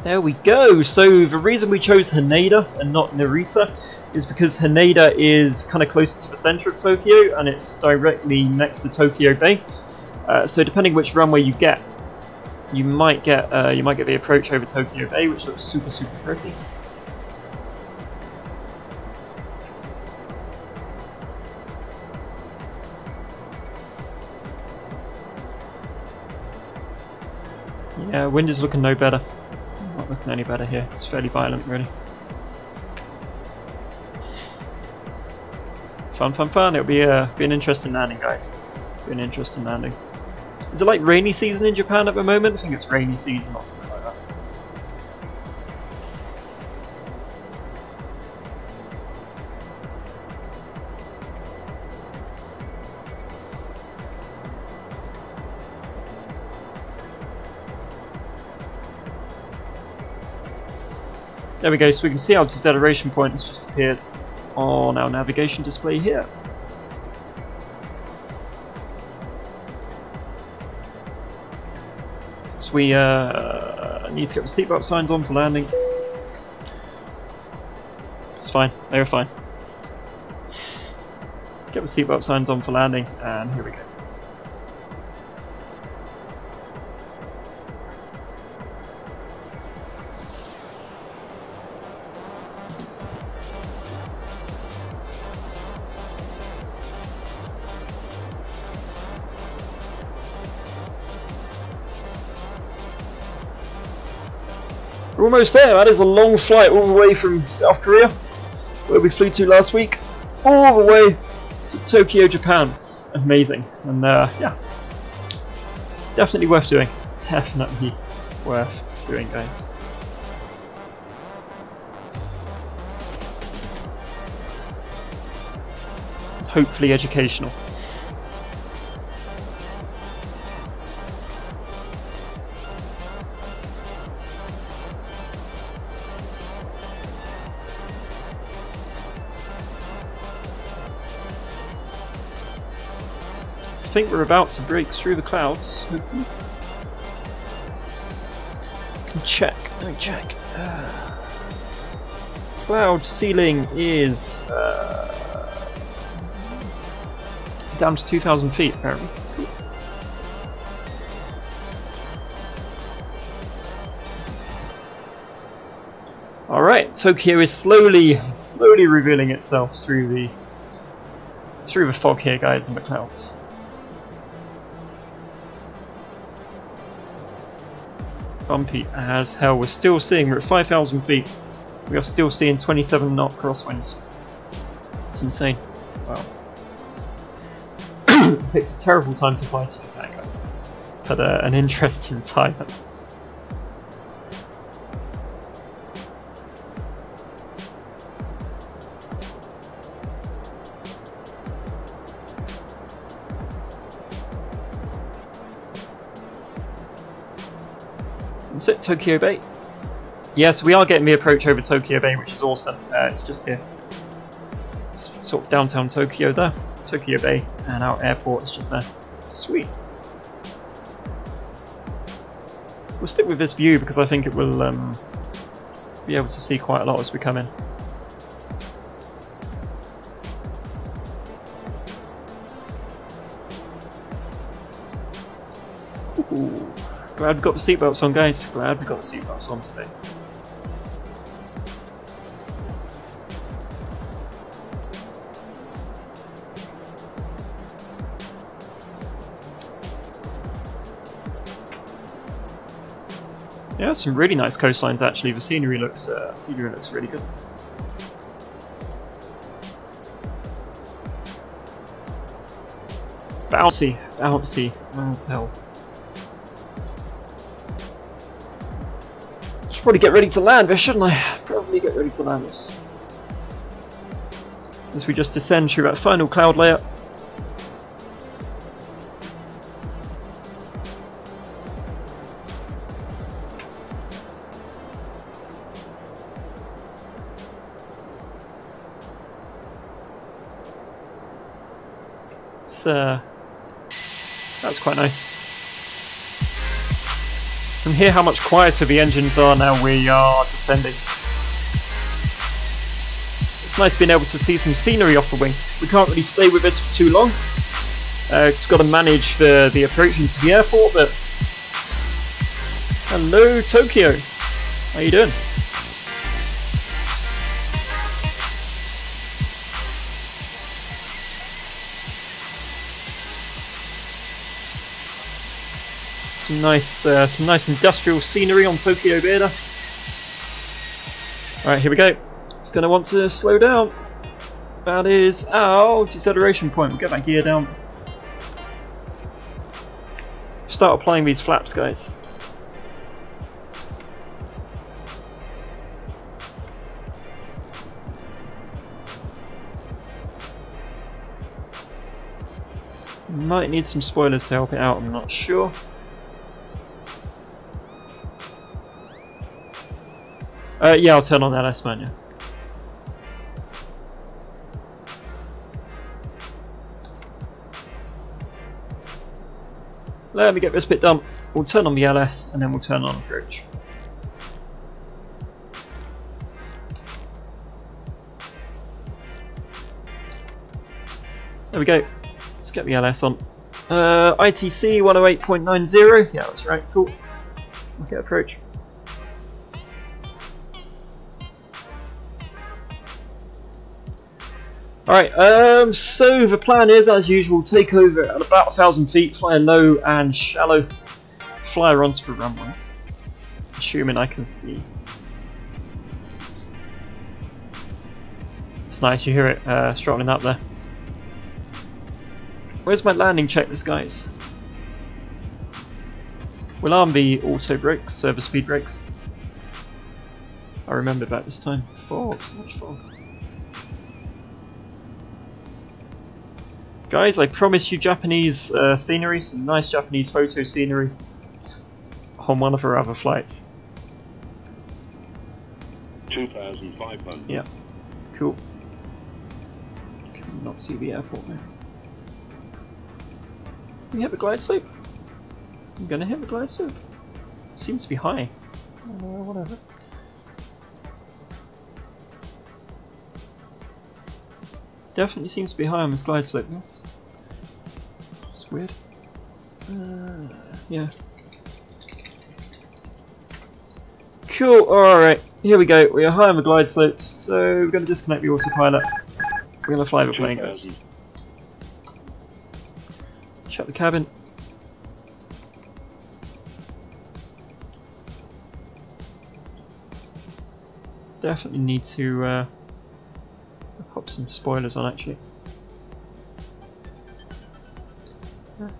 There we go. So the reason we chose Haneda and not Narita is because Haneda is kind of closer to the center of Tokyo and it's directly next to Tokyo Bay. So depending which runway you get, you might get the approach over Tokyo Bay, which looks super pretty. Yeah, wind is looking no better. Not looking any better here. It's fairly violent, really. Fun. It'll be an interesting landing, guys. Be an interesting landing. Is it like rainy season in Japan at the moment? I think it's rainy season or something like that. There we go, so we can see our deceleration point has just appeared on our navigation display here. So we need to get the seatbelt signs on for landing. It's fine, they were fine. Get the seatbelt signs on for landing, and here we go. We're almost there. That is a long flight all the way from South Korea, where we flew to last week, all the way to Tokyo, Japan. Amazing. And yeah, definitely worth doing. Definitely worth doing, guys. Hopefully educational. I think we're about to break through the clouds, hopefully. Can check, let me check. Cloud ceiling is down to 2,000 feet apparently. Alright, Tokyo is slowly revealing itself through the fog here, guys, and the clouds. Bumpy as hell. We're still seeing, we're at 5,000 feet. We are still seeing 27 knot crosswinds. It's insane. Wow. It's a terrible time to fly to Japan, guys. But an interesting time at least. Is it Tokyo Bay? Yes, we are getting the approach over Tokyo Bay, which is awesome. It's just here. It's sort of downtown Tokyo there. Tokyo Bay, and our airport is just there. Sweet. We'll stick with this view because I think it will be able to see quite a lot as we come in. Ooh. Glad we've got the seatbelts on, guys. Glad we've got the seatbelts on today. Yeah, some really nice coastlines actually. The scenery looks really good. Bouncy, bouncy as hell. Should probably get ready to land this, shouldn't I? Probably get ready to land this. As we just descend through that final cloud layer. That's quite nice. From here, how much quieter the engines are now we are descending. It's nice being able to see some scenery off the wing. We can't really stay with this for too long. We've got to manage the approach into the airport, but... Hello, Tokyo. How you doing? Some nice industrial scenery on Tokyo Bay there. Alright, here we go. It's going to want to slow down. That is our deceleration point. We'll get that gear down. Start applying these flaps, guys. Might need some spoilers to help it out, I'm not sure. Yeah, I'll turn on that S-man, yeah. Let me get this bit done. We'll turn on the LS and then we'll turn on approach. There we go. Let's get the LS on. ITC 108.90. Yeah, that's right. Cool. Okay, approach. Alright, so the plan is, as usual, take over at about 1,000 feet, fly low and shallow, fly onto the runway, assuming I can see. It's nice, you hear it throttling up there. Where's my landing checklist, guys? We'll arm the auto brakes, servo speed brakes. I remember that this time. Fog, so much fog. Guys, I promise you Japanese scenery, some nice Japanese photo scenery on one of our other flights. 2,500. Yeah, cool. Can not see the airport now. Can you hit the glide slope? I'm gonna hit the glide slope. Seems to be high. Whatever. Definitely seems to be high on this glide slope. Yes. It's weird. Yeah. Cool. All right. Here we go. We are high on the glide slope, so we're going to disconnect the autopilot. We're going to fly the plane, guys. Shut the cabin. Definitely need to pop some spoilers on, actually.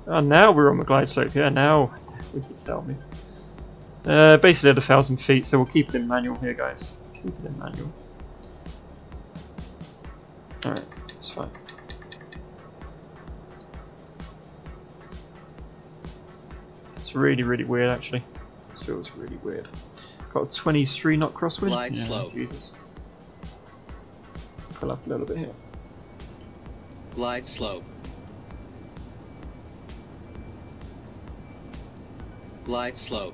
Oh, now we're on the glide slope. Yeah, now we can tell me. Basically at 1,000 feet, so we'll keep it in manual here, guys. Keep it in manual. Alright, it's fine. It's really, really weird, actually. This feels really weird. Got a 23 knot crosswind. Glide Yeah, slow. Jesus. Pull up a little bit here. Glide slow. Glide slow.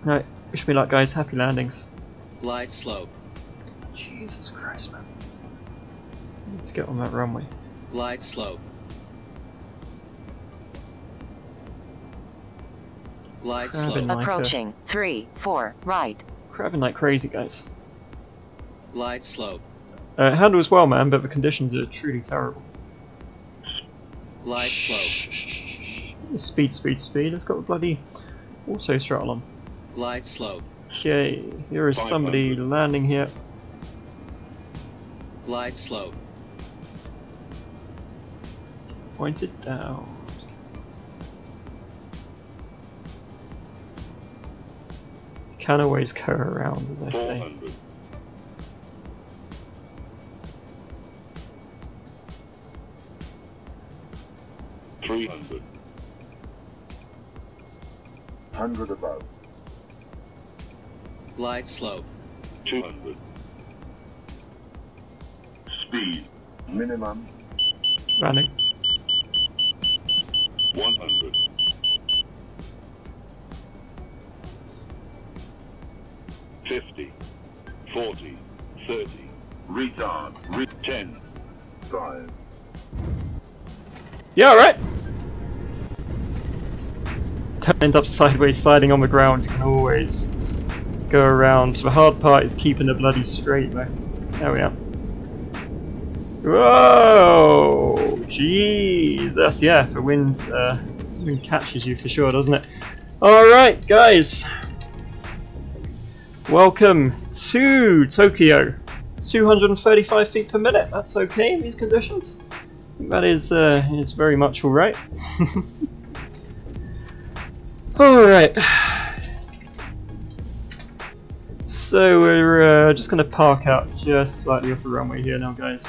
Right, wish me luck, guys. Happy landings. Glide slow. Jesus Christ, man. Let's get on that runway. Glide slow. Glide slow. Crabbing like Approaching 3, 4, right. crabbing like crazy, guys. Glide slow. It handles well, man, but the conditions are truly terrible. Glide slow. Speed, speed, speed. Let's got the bloody auto throttle on. Glide slow. Okay, here is somebody landing here. Glide slow. Pointed down. Can always go around, as I say. 400. 300. 100 above. Glide slow. 200. Speed. Minimum. Running. 100. 50. 40. 30. Retard. 10. 5. Yeah, alright. Don't end up sideways sliding on the ground. You can always go around. So the hard part is keeping it bloody straight, though. There we are. Whoa! Jesus, yeah, the wind catches you for sure, doesn't it? Alright, guys. Welcome to Tokyo. 235 feet per minute. That's okay in these conditions. I think that is very much alright. Alright. So we're just going to park out just slightly off the runway here now, guys.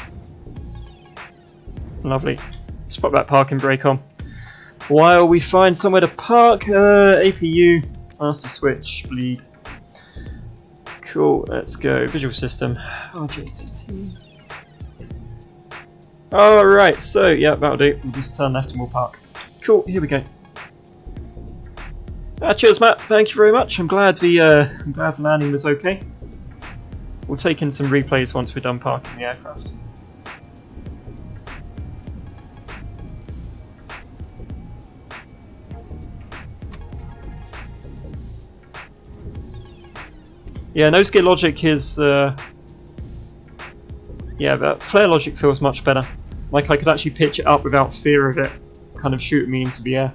Lovely. Let's pop that parking brake on. While we find somewhere to park, APU, master switch, bleed. Cool, let's go. Visual system, RJTT. Alright, so yeah, that'll do. We'll just turn left and we'll park. Cool, here we go. Cheers, Matt. Thank you very much. I'm glad the landing was okay. We'll take in some replays once we're done parking the aircraft. Yeah, no skid logic is yeah, but flare logic feels much better. Like I could actually pitch it up without fear of it kind of shooting me into the air.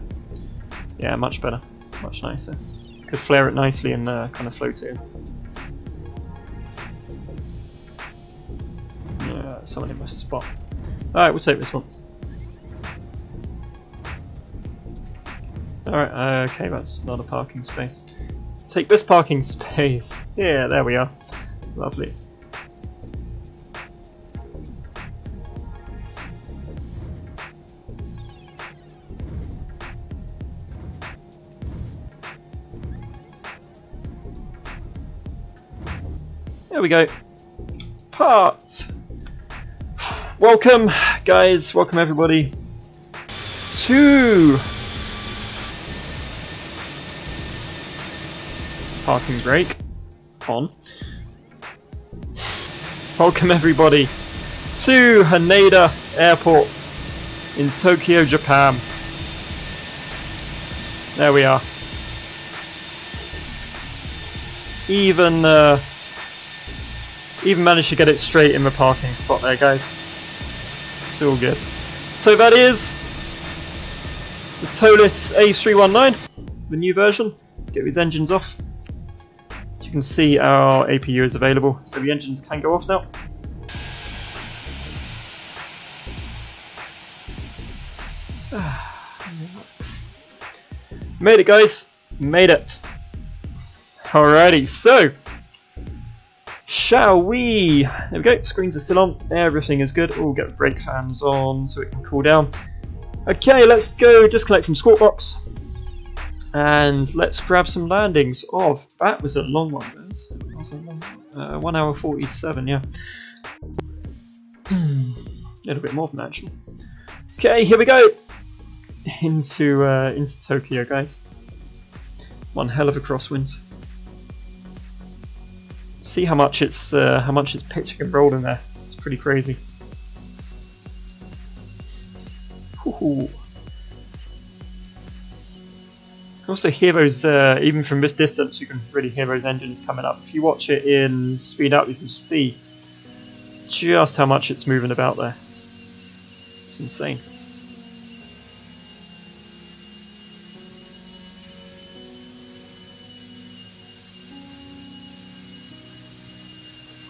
Yeah, much better. Much nicer. Could flare it nicely and kind of float it in. Yeah, someone in my spot. Alright, we'll take this one. Alright, okay, that's not a parking space. Take this parking space. Yeah, there we are. Lovely. There we go. Part. Welcome, guys. Welcome, everybody, to parking brake on. Welcome, everybody, to Haneda Airport in Tokyo, Japan. There we are. Even managed to get it straight in the parking spot there, guys. It's all good. So that is the ToLiss A319, the new version. Let's get these engines off. As you can see, our APU is available, so the engines can go off now. Made it, guys. Made it. Alrighty, so shall we? There we go, screens are still on, everything is good. We'll get the brake fans on so it can cool down. Okay, let's go disconnect from Squawk Box and let's grab some landings. Oh, that was a long one. That was a long one. 1 hour 47, yeah. A little bit more than that, actually. Okay, here we go. Into Tokyo, guys. One hell of a crosswind. See how much it's pitching and rolling there. It's pretty crazy. Ooh. Also hear those, even from this distance, you can really hear those engines coming up. If you watch it in speed up, you can see just how much it's moving about there. It's insane.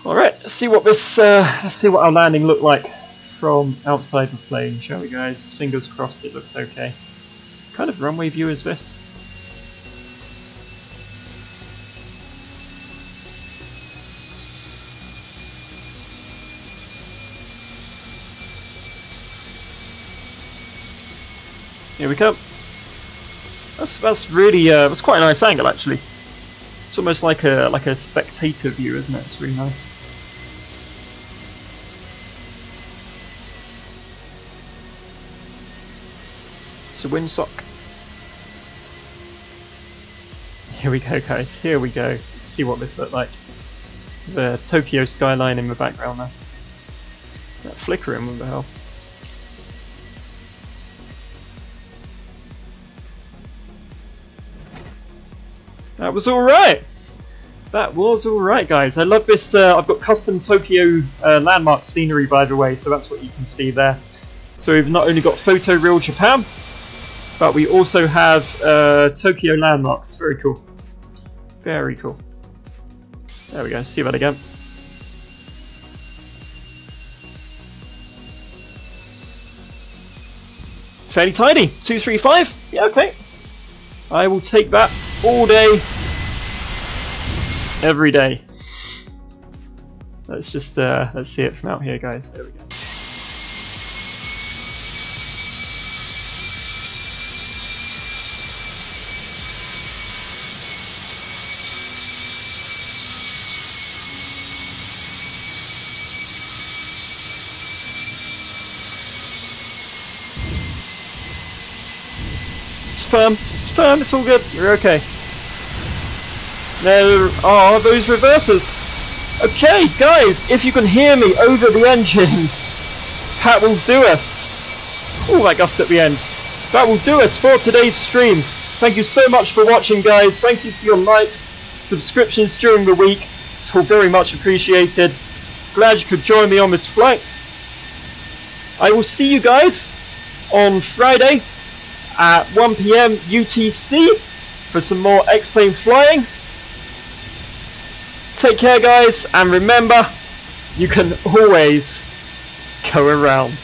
Alright, let's see what our landing looked like from outside the plane, shall we, guys? Fingers crossed it looks okay. What kind of runway view is this? Here we come. That's really that's quite a nice angle, actually. It's almost like a spectator view, isn't it? It's really nice. It's a windsock. Here we go, guys. Here we go. Let's see what this looked like. The Tokyo skyline in the background there. That flickering, what the hell? That was alright! That was alright, guys. I love this. I've got custom Tokyo landmark scenery, by the way, so that's what you can see there. So we've not only got Photo Real Japan, but we also have Tokyo landmarks. Very cool. Very cool. There we go. See that again. Fairly tidy. 235. Yeah, okay. I will take that all day, every day. Let's just let's see it from out here, guys. There we go. It's firm, it's all good, we're okay. There are those reversers. Okay, guys, if you can hear me over the engines, that will do us. Oh, that gust at the end. That will do us for today's stream. Thank you so much for watching, guys. Thank you for your likes, subscriptions during the week. It's all very much appreciated. Glad you could join me on this flight. I will see you guys on Friday at 1 PM UTC for some more X-Plane flying. Take care, guys, and remember, you can always go around.